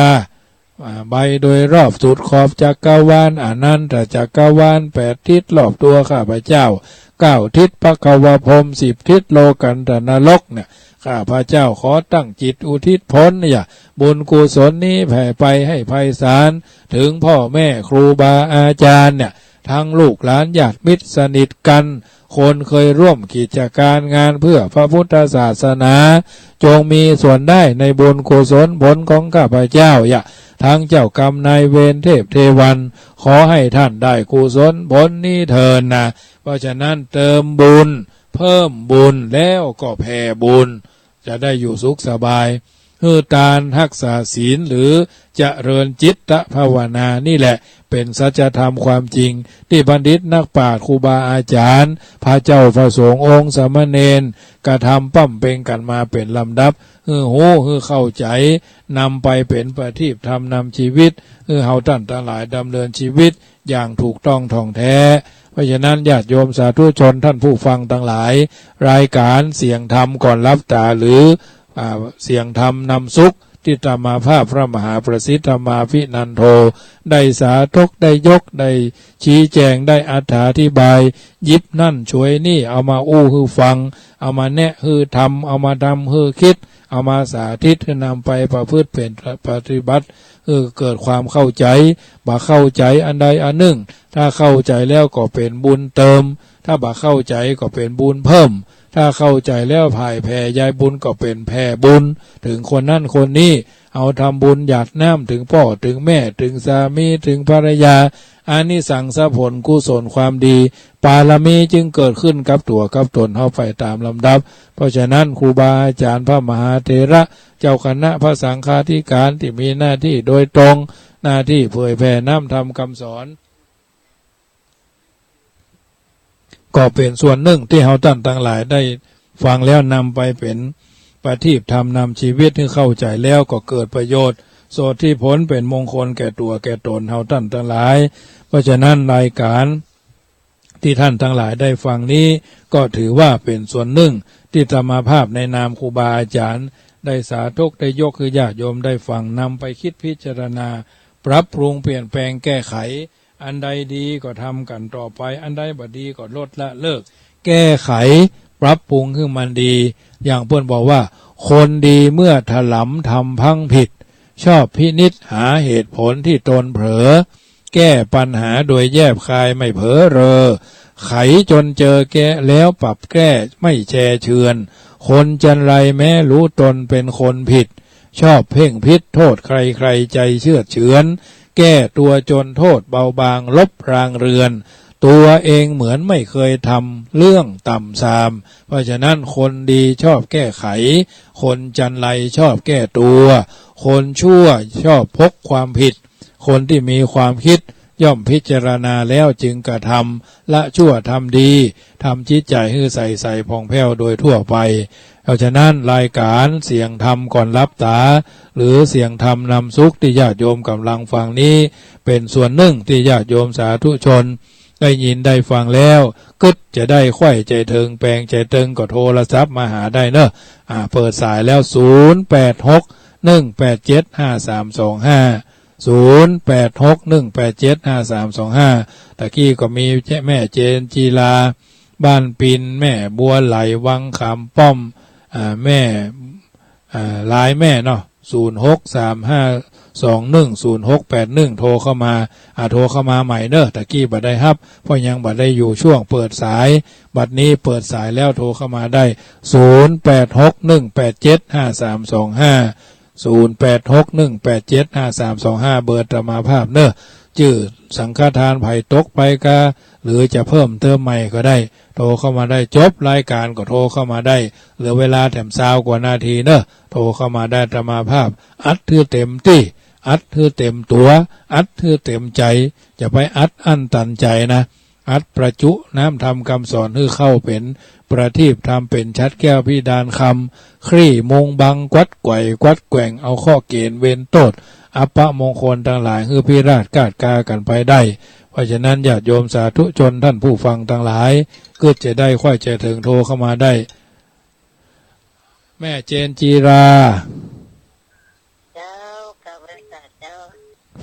ใบโดยรอบสุดขอบจักรวาลอนันตจักรวาล8 ทิศรอบตัวข้าพระเจ้า9 ทิศภควพรหม10 ทิศโลกันตนรกเนี่ยข้าพระเจ้าขอตั้งจิตอุทิศพ้นเนี่ยบุญกุศลนี้แผ่ไปให้ไพศาลถึงพ่อแม่ครูบาอาจารย์เนี่ยทั้งลูกหลานญาติมิตรสนิทกันคนเคยร่วมกิจการงานเพื่อพระพุทธศาสนาจงมีส่วนได้ในบุญกุศลผลของข้าพเจ้าอย่าทั้งเจ้ากรรมนายเวรเทพเทวันขอให้ท่านได้กุศลผลนี้เถิดนะเพราะฉะนั้นเติมบุญเพิ่มบุญแล้วก็แผ่บุญจะได้อยู่สุขสบายตานรักษาศีลหรือเจริญจิตภาวนานี่แหละเป็นสัจธรรมความจริงที่บัณฑิตนักปราชญ์ครูบาอาจารย์พระเจ้าพระสงฆ์องค์สามเณรกระทำปั้มเป็นกันมาเป็นลำดับเข้าใจนำไปเป็นประทีปธรรมนำชีวิตเฮาท่านทั้งหลายดำเนินชีวิตอย่างถูกต้องท่องแท้เพราะฉะนั้นญาติโยมสาธุชนท่านผู้ฟังทั้งหลายรายการเสียงธรรมก่อนรับตาหรือเสียงธรรมนำสุขที่ธรรมาภาพพระมหาประสิทธิ์ธรรมาภินันโทได้สาธกได้ยกได้ชี้แจงได้อธิบายยิบนั่นช่วยนี่เอามาฮือฟังเอามาแนะฮือทำเอามาทำฮือคิดเอามาสาธิตให้นำไปประพฤติเป็นปฏิบัติเกิดความเข้าใจบ่เข้าใจอันใดอันหนึ่งถ้าเข้าใจแล้วก็เป็นบุญเติมถ้าบ่เข้าใจก็เป็นบุญเพิ่มถ้าเข้าใจแล้วพ่ายแผ่ยายบุญก็เป็นแผ่บุญถึงคนนั่นคนนี้เอาทำบุญหยาดน้ำถึงพ่อถึงแม่ถึงสามีถึงภรรยาอานิสงส์ผลกุศลความดีปารมีจึงเกิดขึ้นกับตัวกับตนเข้าไปตามลำดับเพราะฉะนั้นครูบาอาจารย์พระมหาเถระเจ้าคณะพระสังฆาธิการที่มีหน้าที่โดยตรงหน้าที่เผยแผ่น้ำธรรมคำสอนก็เป็นส่วนหนึ่งที่เฮาท่านทั้งหลายได้ฟังแล้วนำไปเป็นประทีปธรรมนำชีวิตให้เข้าใจแล้วก็เกิดประโยชน์โสดที่ผลเป็นมงคลแก่ตัวแก่ตนเฮาท่านทั้งหลายเพราะฉะนั้นรายการที่ท่านทั้งหลายได้ฟังนี้ก็ถือว่าเป็นส่วนหนึ่งที่ธรรมภาพในนามครูบาอาจารย์ได้สาธกได้ยกคือญาติโยมได้ฟังนำไปคิดพิจารณาปรับปรุงเปลี่ยนแปลงแก้ไขอันใดดีก็ทำกันต่อไปอันใดบ่ดีก็ลดละเลิกแก้ไขปรับปรุงขึ้นมันดีอย่างเพื่อนบอกว่าคนดีเมื่อถลำทำพังผิดชอบพินิจหาเหตุผลที่ตนเผลอแก้ปัญหาโดยแยบคายไม่เผลอเรอไขจนเจอแก้แล้วปรับแก้ไม่แชเชือนคนจันไรแม้รู้ตนเป็นคนผิดชอบเพ่งพิษโทษใครๆใจเชื่อเฉือนแก้ตัวจนโทษเบาบางลบรางเรือนตัวเองเหมือนไม่เคยทำเรื่องต่ำทรามเพราะฉะนั้นคนดีชอบแก้ไขคนจันไรชอบแก้ตัวคนชั่วชอบพกความผิดคนที่มีความคิดย่อมพิจารณาแล้วจึงกระทำละชั่วทำดีทำจิตใจให้ใสผ่องแผ้วโดยทั่วไปเพราะฉะนั้นรายการเสียงธรรมก่อนรับตาหรือเสียงธรรมนำสุขที่ญาติโยมกำลังฟังนี้เป็นส่วนหนึ่งที่ญาติโยมสาธุชนได้ยินได้ฟังแล้วกึศจะได้ไข้ใจเทิงแปลงใจเทิงก็โทรศัพท์มาหาได้เนอะเปิดสายแล้ว0861875325 0861875325ตะกี้ก็มีแม่เจนจีลาบ้านปินแม่บัวไหลวังขามป้อมแม่หลายแม่เนาะ0635210681โทรเข้ามาโทรเข้ามาใหม่เนอะตะกี้บัดได้ครับเพราะยังบัดได้อยู่ช่วงเปิดสายบัดนี้เปิดสายแล้วโทรเข้ามาได้0861875325 0861875325เบอร์ธรรมภาพเนอะชื่อสังฆทานไผ่ตกไปกะหรือจะเพิ่มเติมใหม่ก็ได้โทรเข้ามาได้จบรายการก็โทรเข้ามาได้เหลือเวลาแถม20 กว่านาทีเนอะโทรเข้ามาได้ธรรมภาพอัดเต็มที่ อัดคือเต็มตัวอัดคือเต็มใจจะไปอัดอั้นตันใจนะอัดประจุน้ำทำคำสอนคือเข้าเป็นประทีปทำเป็นชัดแก้วพิดานคำครี่มงบังกวัดไกวกวัดแกว่งเอาข้อเกณฑ์เว้นโทษอัปปะมงคลทั้งหลายคือพิราชกาดกากันไปได้เพราะฉะนั้นญาติโยมสาธุชนท่านผู้ฟังทั้งหลายก็จะได้ค่อยจะถึงโทรเข้ามาได้แม่เจนจีราเจ้ากับพระเจ้า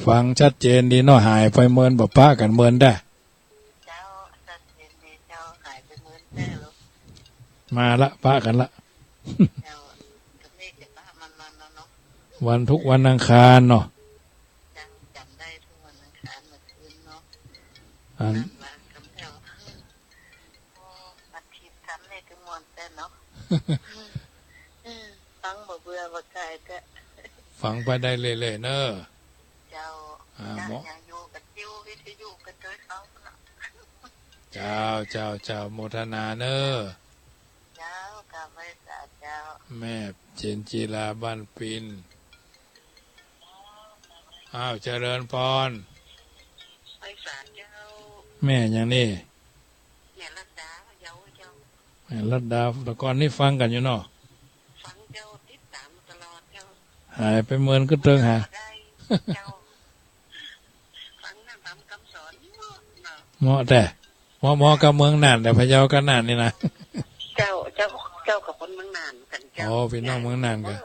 ฟังชัดเจนดีเนาะหายไปเมินบ่ป้ากันเมินได้เจ้าชัดเจนดีเจ้าหายไปเหมือนแม่ลูกมาละป้ากันละเจ้ากับนี่จะป้ามันเนาะวันทุกวันอังคารเนาะจำได้ทุกวันอังคารเมื่อคืนเนาะอันมาคำเจ้าอาทิตย์ทำในทุกวันแต่เนาะฟังบ่เบื่อบ่คลายก็ฟังไปได้เรื่อยๆเนอะเจ้าอย่างอยู่กับจิ้ววิทยุกันโดยเขาเจ้าโมทนาเนอะเจ้ากับพระเจ้าแม่เจนจีราบ้านปินเจริญพรพระเจ้าแม่อย่างนี้แม่รัตดาเจ้าแม่รัตดาแต่ก่อนนี่ฟังกันอยู่เนาะฟังเจ้าติดตามตลอดเจ้าหายไปเมินก็เติงหาฟังนั่งทำคำสอนเหมาะแต่เหมาะกับเมืองน่านแต่พะเยาก็น่านนี่นะเจ้ากับคนเมืองน่านกันเจ้าพี่น้องเมืองน่านกัน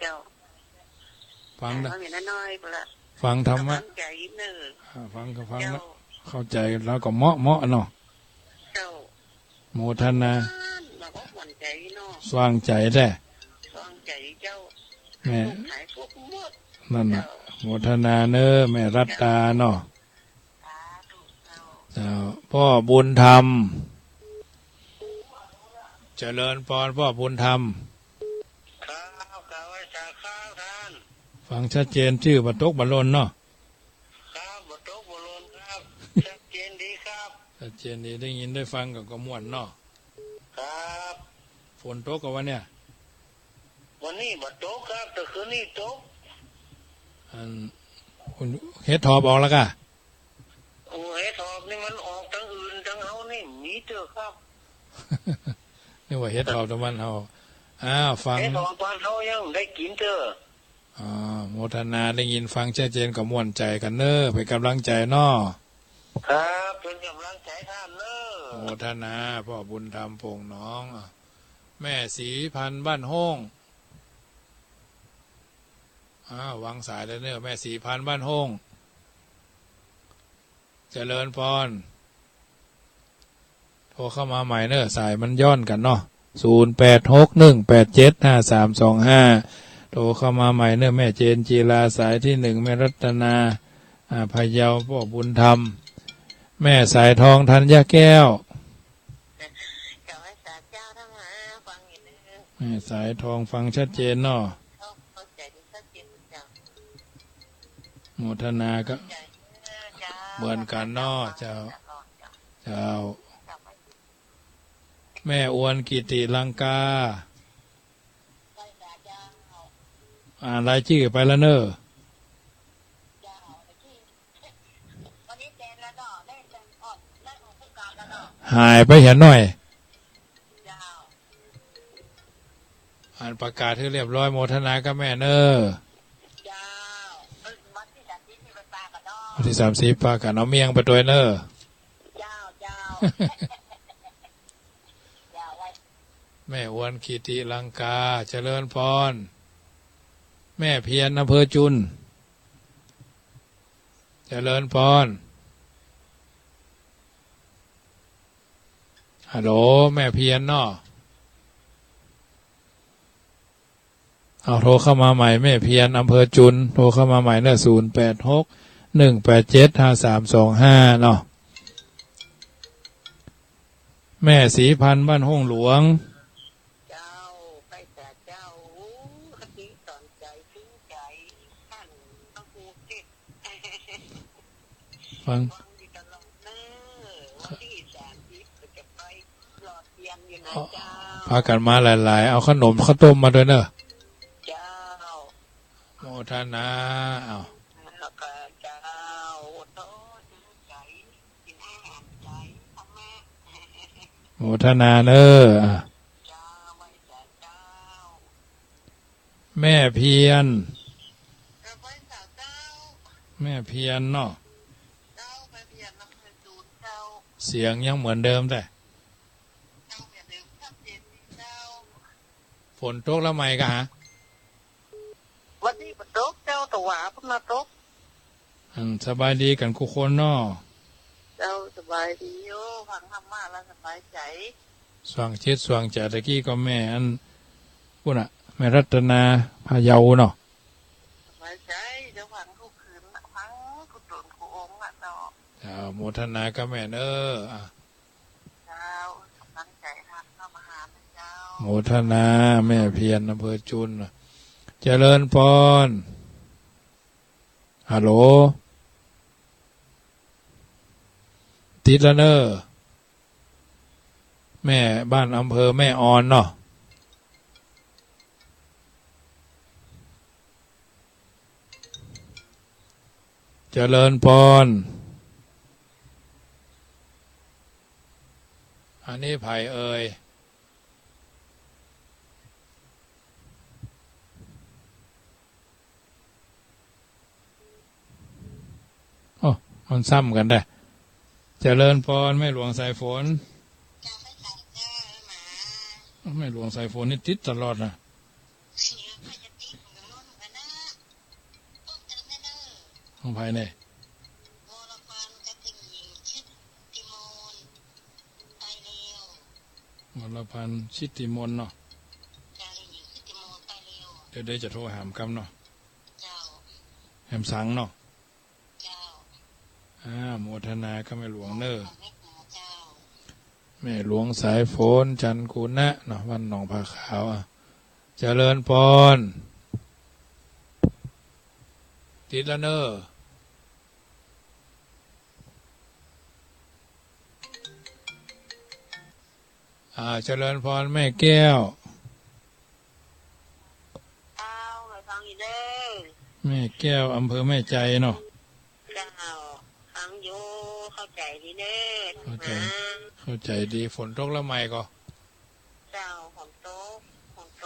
เจ้าฟังนะน้อยๆละฟังธรรมะใจเนื้อฟังแล้วเข้าใจแล้วก็เหมาะเนาะเจ้าโมทนาสว่างใจแท้แม่นั่นน่ะโมทนาเนอแม่รัตตาเนาะเจ้าพ่อบุญธรรมเจริญพรพ่อบุญธรรมฟังชัดเจนชื่อบัตกบัลลนเนาะครับบัตกบัลลนครับชัดเจนดีครับชัดเจนดีได้ยินได้ฟังกับกระมวลเนาะครับฝนตกกับวันเนี่ยวันนี้บัตกครับแต่คืนนี้ตกคุณเฮ็ดทอบออกแล้วกะโอ้เฮ็ดทอบนี่มันออกทั้งอื่นทั้งเฮานี่มีเจอครับนี่ว่าเฮ็ดทอบทั้งวันเฮาฟังเฮ็ดทอบบ้านเฮายังได้กินเจอโมทนาได้ยินฟังชัดเจนกับม่วนใจกันเนอเป็นกำลังใจเนาะครับเป็นกำลังใจท่านเนอโมทนาพ่อบุญธรรมพงน้องแม่ศรีพันธุ์บ้านห้องวางสายแล้วเนอแม่ศรีพันธุ์บ้านห้องเจริญพรโทรเข้ามาใหม่เนอสายมันย้อนกันเนาะ0861875325โทรเข้ามาใหม่เนอแม่เจนจีราสายที่1แม่รัตนาพะเยาพ่อบุญธรรมแม่สายทองธัญแก้วแม่สายทองฟังชัดเจนเนาะโมทนาก็เหมือนกันเนาะเจ้าแม่อวนกิติลังการายชื่อไปแล้วเนอะหายไปเห็นหน่อยอ่านประกาศที่เรียบร้อยโมทนากับแม่เนอะวันที่30ปากันเอาเมียงไปตัวเนอะแม่อวนกิติลังกาเจริญพรแม่เพียรอำเภอจุนเจริญพรฮัลโหลแม่เพียรเนาะเอาโทรเข้ามาใหม่แม่เพียรอำเภอจุนโทรเข้ามาใหม่เนอะ0861875325เนาะแม่ศรีพันธุ์บ้านห้องหลวงฟังพากันมาหลายๆเอาขนมข้าวต้มมาด้วยเนอะโมท ทนาอ้าว แล้วก็เจ้าโตใจกินอาหารใจทำแม่ โมทนาเนออ่ะ เจ้าไม่แต่เจ้า แม่เพียร จะไปสาวเจ้า แม่เพียรเนาะ เจ้าไปเพียรน้ำเพลินจูนเจ้า เสียงยังเหมือนเดิมแต่ เจ้าอย่าลืมชัดเจนดีเจ้า ฝนตกแล้วไหมกะฮะ วันนี้มันตกเจ้าตัวพุ่งมาตก สบายดีกันทุกคนเนาะ เจ้าสบายดีโยฟังธรรมะแล้วสบายใจ สว่างชิดสว่างจ่าตะกี้ก็แม่อันพูดน่ะแม่รัตนาพาเยาเนาะ สบายใจเดี๋ยวฟังทุกคืนฟังกุศลกุองค์อ่ะเนาะ โมทนากับแม่เนออ่ะ เจ้ากำลังใจทำเข้ามาหาเจ้า โมทนาแม่เพียรอำเภอจุนเจริญพรฮัลโหลติดแล้วเนอแม่บ้านอำเภอแม่ออนเนาะเจริญพรอันนี้ไผ่เอ่ยโอ้มันซ้ำกันได้เจริญพรแม่หลวงสายฝน เจ้าไม่ใส่เจ้าหมา แม่หลวงสายฝนนี่ติดตลอดนะ เสียพยาติของน้องกันนะต้นเติมแน่เนอ ของไผ่เนี่ยว รพันธ์กติหญิงชิดติมนไตเลียว วรพันธ์ชิติมนต์เนาะ กาลิหญิงชิดติมนไตเลียว เดี๋ยวได้จะโทรหามคำเนาะ เจ้า แหมสังเนาะ เจ้า โมทนาก็แม่หลวงเนอ ขอให้หมอเจ้า แม่หลวงสายฝนจันกุณะเนาะวันหนองผาขาวเจริญพรติดแล้วเนอเจริญพรแม่แก้ว เอาไปฟังอีกเด้อ แม่แก้วอำเภอแม่ใจเนาะ เจ้าฟังอยู่เข้าใจดีเด้อ เข้าใจ นะ เข้าใจดีฝนตกแล้วไหมก็ เจ้าของโต๊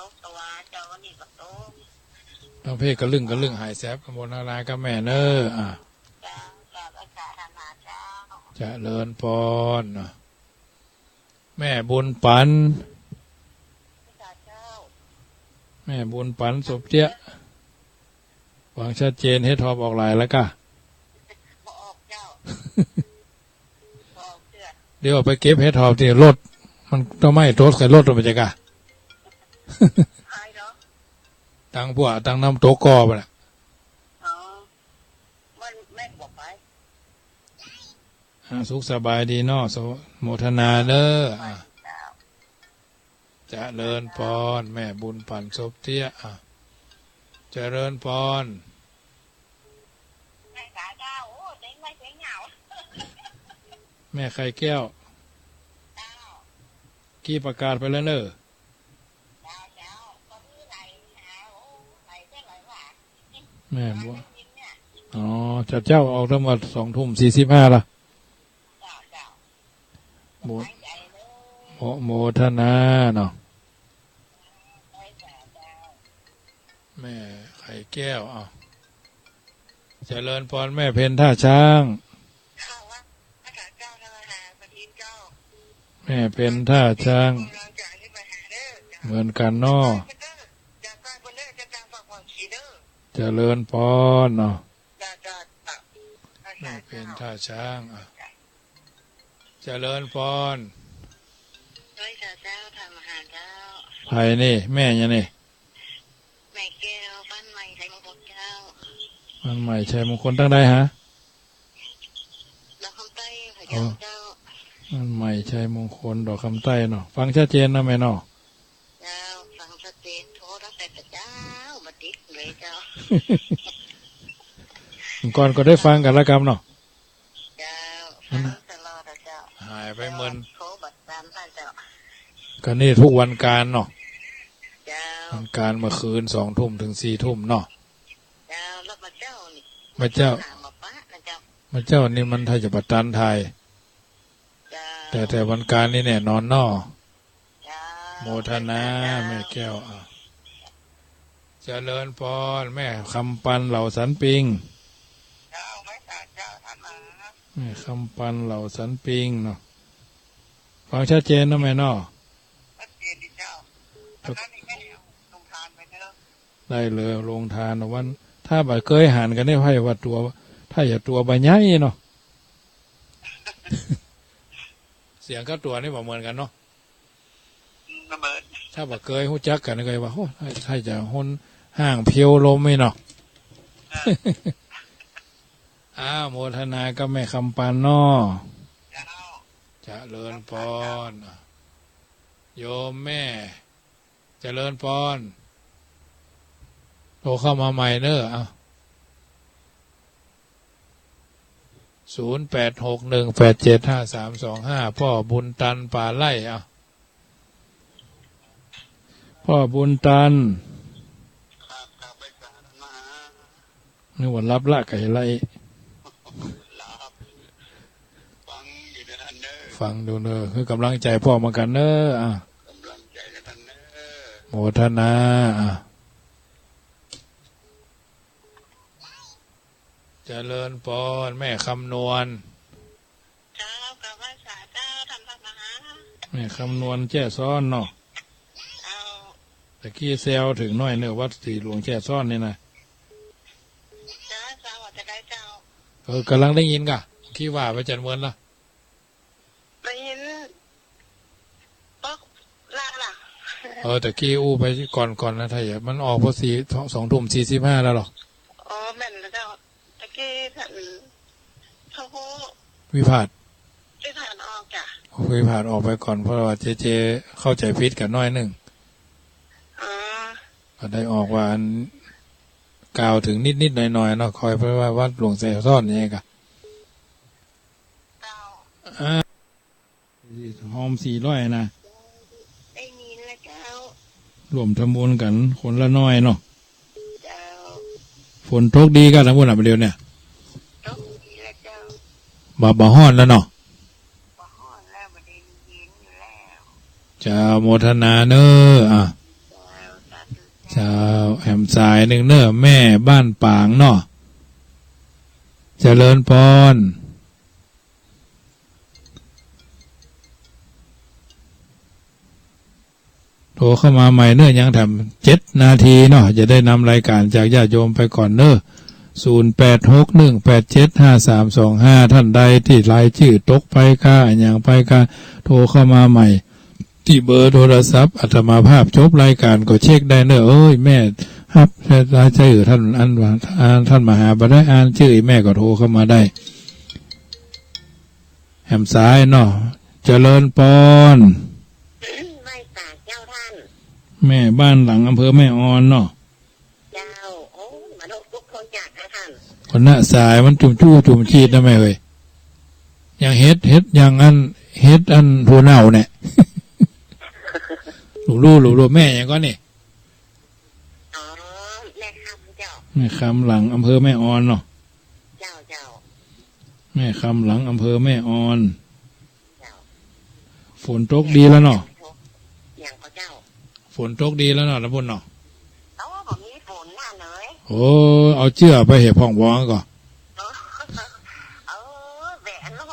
ะตัวเจ้าวันนี้ก็โต๊ะ ต้องเพศกระลึงหายแซบกบนารายกับแม่เนอเจ้ากับอากาศธรรมเจ้า เจริญพรเนาะแม่บุญปัน เจ้า แม่บุญปันศพเตี้ยหวังชัดเจนให้ทอบออกหลายแล้วก็ บ่ออกเจ้าบ่ออกเสื้อ เดี๋ยวไปเก็บเห็ดหอบที่รถมันต้องไม่โทษใส่รถตัวมันจะกะ หายเนาะ ตั้งพวกตั้งน้ำโต๊ะกอไปละ อ๋อมันแม่บอกไป สุขสบายดีเนาะโมทนาเด้อ เจ้า เจริญพรแม่บุญปันศพเตี้ยเจริญพร แม่กาเจ้าโอ้เด็กไม่เสียงเหงา แม่ไข่แก้ว เจ้า กี้ประกาศไปแล้วเนอะ เจ้าก็มีไหลหาโอ้ไหลได้ไหลว่า แม่บัว กินเนี่ย อ๋อจัดเจ้าออกทั้งหมด2:45ละ เจ้าเจ้า โม หายใจเลย โมทนาเนาะ ได้แต่เจ้า แม่ไข่แก้วเจริญพรแม่เพนท่าช้าง ข้าวว่าภาษาเจ้าทำอาหารปฏิเจ้า แม่เพนท่าช้าง กำลังใจให้มาหาเด้อ เหมือนกันเนาะ จะกลายเป็นเด้อจะกลายฝักหวังขีเด้อ เจริญพรเนาะ จะตัก แม่เพนท่าช้างเจริญพร ด้วยเจ้าทำอาหารเจ้า ไผ่นี่แม่ยังนี่ แม่แก้วบ้านใหม่ไทยมงคลเจ้า มันใหม่ชัยมงคลตั้งได้ฮะ ดอกคำใต้พระเจ้าเจ้า มันใหม่ชัยมงคลดอกคำใต้เนาะฟังชัดเจนนะแม่เนาะ เจ้าฟังชัดเจนโทรตั้งแต่พระเจ้ามาติดเลยเจ้า ก่อนก็ได้ฟังกันละกันเนาะ เจ้าฟังตลอดเจ้า หายไปเหมือน โทรบัตรตามท่านเจ้า กันนี่ทุกวันการเนาะ เจ้า วันการเมื่อคืน2 ทุ่มถึง4 ทุ่มเนาะ เจ้า พระเจ้า หามาปะนะเจ้า พระเจ้านี่มันไทยจะประตันไทย เจ้า แต่วันการนี่แน่นอนนอ เจ้า โมทนาแม่แก้วเจริญพรแม่คำปันเหล่าสันปิง เจ้าไม่สาเจ้าท่านมา แม่คำปันเหล่าสันปิงเนาะฟังชัดเจนนะแม่เนาะ พระเจ้าดิเจ้าตอนนั้นนี่แม่เอาลงทานไปเนอะ ได้เลยลงทานวัน ถ้าบ่เคยหันกันได้ไพ่ว่าตัว ถ้าอย่าตัวใบใหญ่เนาะ เสียงก็ตัวนี่บ่เหมือนกันเนาะ ระเบิด ถ้าบ่เคยหู้จักกันก็ว่าโอ้ถ้าจะหุนห่างเพียวลมไม่เนาะ โมทนาก็แม่คำปันเนาะ เจ้า เจริญพรโยมแม่เจริญพรโทรเข้ามาใหม่เนอะ0861875325พ่อบุญตันป่าไร่พ่อบุญตัน ครับไปสารมา นี่วันรับละไก่ไร่ รับฟังอยู่ในท่านเนอะ ฟังดูเนอะคือกำลังใจพ่อมากันเนอะกำลังใจในท่านเนอะ โมทนาเจริญพรแม่คำนวณ เจ้ากับว่าสาเจ้าทำพระมหา แม่คำนวณแจ้ซ้อนเนาะ เอา ตะกี้เซลถึงน้อยเนื้อวัดสีหลวงแจ้ซ้อนนี่นะ เจ้าเจ้าว่าจะได้เจ้า กำลังได้ยินกะขี้ว่าไปจันเมือนละ ได้ยินป๊อกลากล่ะ ตะกี้อู้ไปก่อนนะไทยมันออกพอ2:45แล้วหรอ อ๋อแม่นแล้วเจ้าตะกี้ท่านเขาพูด วิพาท ที่ท่านออกจ้ะ วิพาทออกไปก่อนเพราะว่าเจเข้าใจผิดกันน้อยหนึ่ง อ๋อ ก็ได้ออกว่ากล่าวถึงนิดหน่อยเนาะคอยเพราะว่าวัดหลวงแจ้ซ้อนนี่กะ เจ้า หอม400นะ ได้ยินแล้วเจ้าร วมทำบุญกันคนละน้อยเนาะ เจ้า ฝนตกดีกันทั้งหมดเดียวเนี่ย ต้องดีแล้วเจ้า บ่ฮ้อนแล้วเนาะ บ่ฮ้อนแล้วบ่ได้ยินอยู่แล้ว จะโมทนาเนอเจ้าสาธุชาวแหมสายหนึ่งเนอแม่บ้านปางเนาะเจริญพรโทรเข้ามาใหม่เนอยังทำ7 นาทีเนาะจะได้นำรายการจากญาติโยมไปก่อนเนอ0861875325ท่านใดที่รายชื่อตกไปค่าอย่างไปค่าโทรเข้ามาใหม่ที่เบอร์โทรศัพท์อาตมาภาพจบรายการก็เช็คได้เนอะแม่ครับรายชื่อท่านท่านมหาบได้อ่านชื่อแม่ก็โทรเข้ามาได้แหมซ้ายเนาะเจริญพร ไม่ตากเจ้าท่าน แม่บ้านหลังอำเภอแม่ออนเนาะ เจ้าโอ้มนุษย์ทุกคนอยากนะท่าน คนหน้าสายมันจุ่มจู้จุ่มชีดนะแม่เว้ยอย่างเฮ็ดอย่างอันหัวเน่าเนี่ย ลูกแม่อย่างก็นี่ อ๋อแม่คำเจ้า แม่คำหลังอำเภอแม่ออนเนาะ เจ้าเจ้า แม่คำหลังอำเภอแม่ออน เจ้า ฝนตกดีแล้วเนาะ อย่างก็เจ้า ฝนตกดีแล้วเนาะนะพุ่นเนาะ เอาบ่มีฝนน่ะเลย โอ้เอาเจื้อไปเห็บห้องวองก่อน เออแหวนห้อ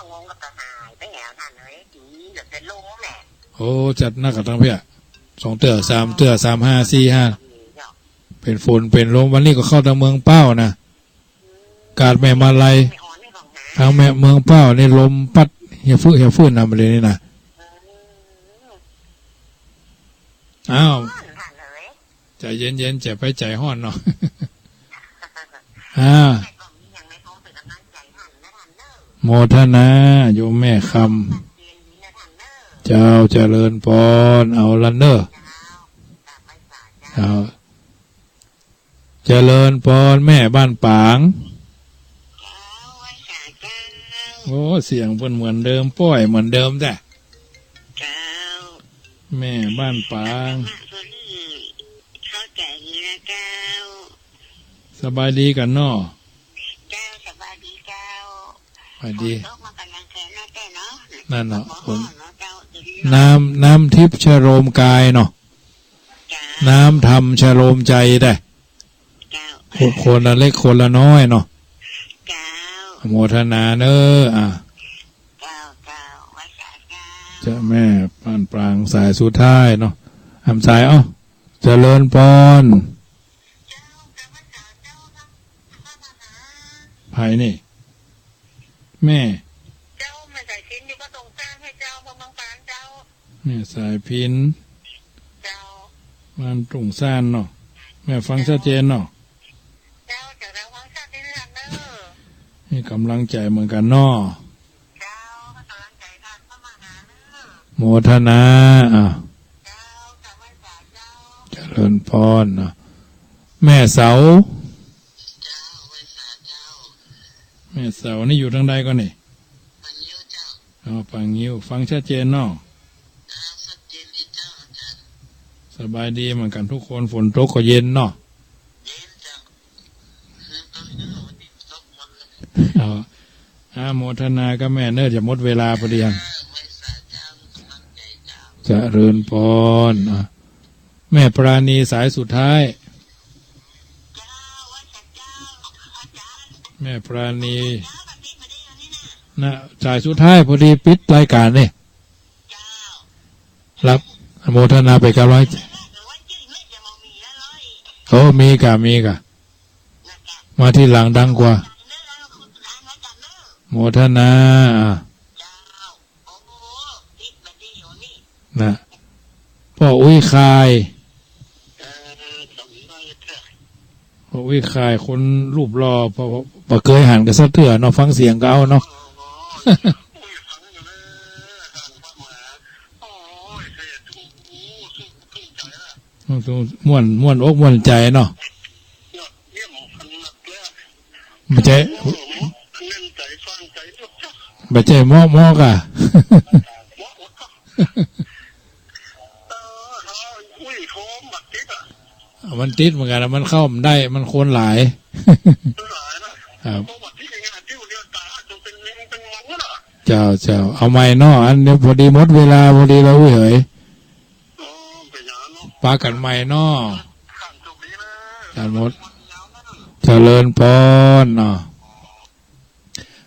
งงงกับตาหายไปแหวท่านเลยจีเดี๋ยวจะลงแม่ โอ้จัดหนักกับทั้งเพีย2 เตื้อ 3 เตื้อ 3 5 4 5เป็นฝนเป็นลมวันนี้ก็เข้าทางเมืองเป้านะกาดแม่มาลัยทางแม่เมืองเป้านี่ลมปัดเหี่ยฟื้นนำไปเลยนี่นะอ้าวใจเย็นๆจะไปใจห้อนเนาะ โมทนาโยมแม่คำเจ้าเจริญพรเอาละเนอเอาเจริญพรแม่บ้านปางโอ้เสียงเพิ่นเหมือนเดิมป้อยเหมือนเดิมแต่แม่บ้านปางสบายดีกันเนาะ ดี ตกมากันยังแค่นั้นแต่เนาะ นั่นเนาะ เนาะเจ้า น้ำทิพย์ชโลมกายเนาะ จ้า น้ำธรรมชโลมใจได้ เจ้า คนละเล็กคนละน้อยเนาะ เจ้า โมทนาเนอเอ่ะจ้าเจ้าไว้สาเจ้า เจ้าแม่ปานปรางสายสุดท้ายเนาะทำสายเจริญพรไผ่นี่ แม่ เจ้าไม่ใส่ชิ้นอยู่ก็ตรงสร้างให้เจ้าบางปานเจ้า แม่สายพิน เจ้า มันตรงซ่านเนาะแม่ฟังชัดเจนเนาะ เจ้าจะระวังชาติที่เรื่องเนอ ให้กำลังใจเหมือนกันเนาะ เจ้ากำลังใจท่านเข้ามาหาเนอ โมทนาเจ้าจะไว้สาเจ้า เจริญพรเนาะแม่เสา เจ้าไว้สาเจ้า แม่เสานี่อยู่ทางใดก็นี่ ปัญญาเจ้า ปังยิ้วฟังชัดเจนเนาะ สัจเจนดีเจ้าอาจารย์ สบายดีเหมือนกันทุกคนฝนตกก็เย็นเนาะ เย็นเจ้าคือตอนนี้วันนี้ตกหมดเลย โมทนาก็แม่เนอจะหมดเวลาพอดี ไว้สาเจ้ากำลังใจเจ้า จะเริญพรแม่ปราณีสายสุดท้าย เจ้าไว้สาเจ้าอาจารย์ แม่ปราณี เจ้าแบบนี้มาได้อันนี้นะ สายสุดท้ายพอดีปิดรายการนี่ เจ้า รับอนุโมทนาไปกับร้อย หรือว่าจริงไม่จะมองมีแล้วเลย มีกะ นะจ๊ะ มาที่หลังดังกว่า เนื้อแล้วคุณร้านไว้กันเนอ โมทนา เจ้าโอ้โหติดแบบนี้อยู่นี่ นะพ่ออุ้ยคายสมน้อยเถอะ พ่ออุ้ยคายคนรูปรอพอเคยหันกันสักเถื่อเนาะฟังเสียงก็เอาเนาะ โอ้โหอุ้ยฟังอยู่เลยทางพระมหาโอ้ยเสียถูกถูกใจละ ม่วนอกม่วนใจเนาะ ยอดเยี่ยมพันหนักเลย ไม่ใช่ โอ้โหเน้นใจฟังใจทุกจ้า ไม่ใช่หม้อกะ ว้าวอุ้ยโคมบักติดอ่ะ มันติดเหมือนกันนะมันเข้ามันได้มันโคนหลาย หลายนะครับ โคมบักติดงานที่วันเดียวตาจนเป็นเงินเป็นมังน่ะ เจ้าเอาไม่เนาะอันนี้พอดีหมดเวลาพอดีเราเหย โอ้เป็นอย่างนั้นเนาะ ปากันไม่เนาะ ขันจุกนี้นะ จานหมดเจริญพรเนาะ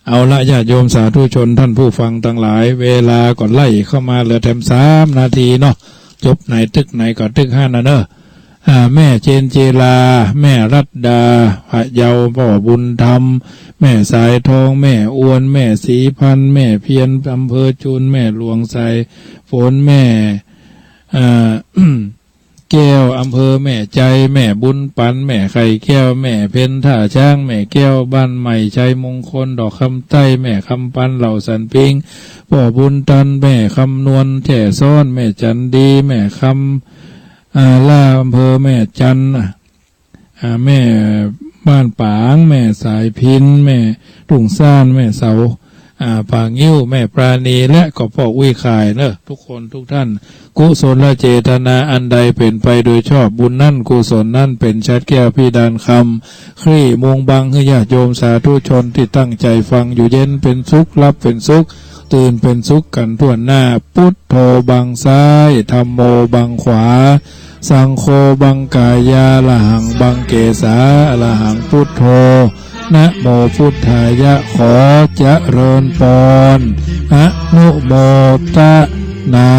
เอาละญาติโยมสาธุชนท่านผู้ฟังทั้งหลาย เวลาก่อนไล่เข้ามาเหลือแถม3 นาทีเนาะจบไหนตึกไหนก็ตึก5 นาเนอะแม่เจนเจลาแม่รัตดาพระเยาพ่อบุญธรรมแม่สายทองแม่อ้วนแม่ศรีพันธ์แม่เพียรอำเภอจุนแม่หลวงไสฝนแม่แก้วอำเภอแม่ใจแม่บุญปันแม่ไข่แก้วแม่เพนท่าช้างแม่แก้วบ้านใหม่ชัยมงคลดอกคำใต้แม่คำปันเหล่าสันปิงพ่อบุญตันแม่คำนวลแจ่ซ้อนแม่จันดีแม่คำล่าอำเภอแม่จันแม่บ้านปางแม่สายพินแม่ทุ่งซ่านแม่เสาปางยิ้วแม่ปราณีและก็พ่ออุ้ยขายเนอะทุกคนทุกท่านกุศลเจตนาอันใดเป็นไปโดยชอบบุญนั่นกุศลนั่นเป็นชัดแก้วพี่ดานคำคลี่มงบังให้ญาติโยมสาธุชนที่ตั้งใจฟังอยู่เย็นเป็นสุขรับเป็นสุขตื่นเป็นสุขกันทั่วหน้าพุทโธบังซ้ายธัมโมบังขวาสังโฆบังกายาละหังบังเกสาละหังพุทโธนะโมพุทธายะขอเจริญพรนะโมตะนา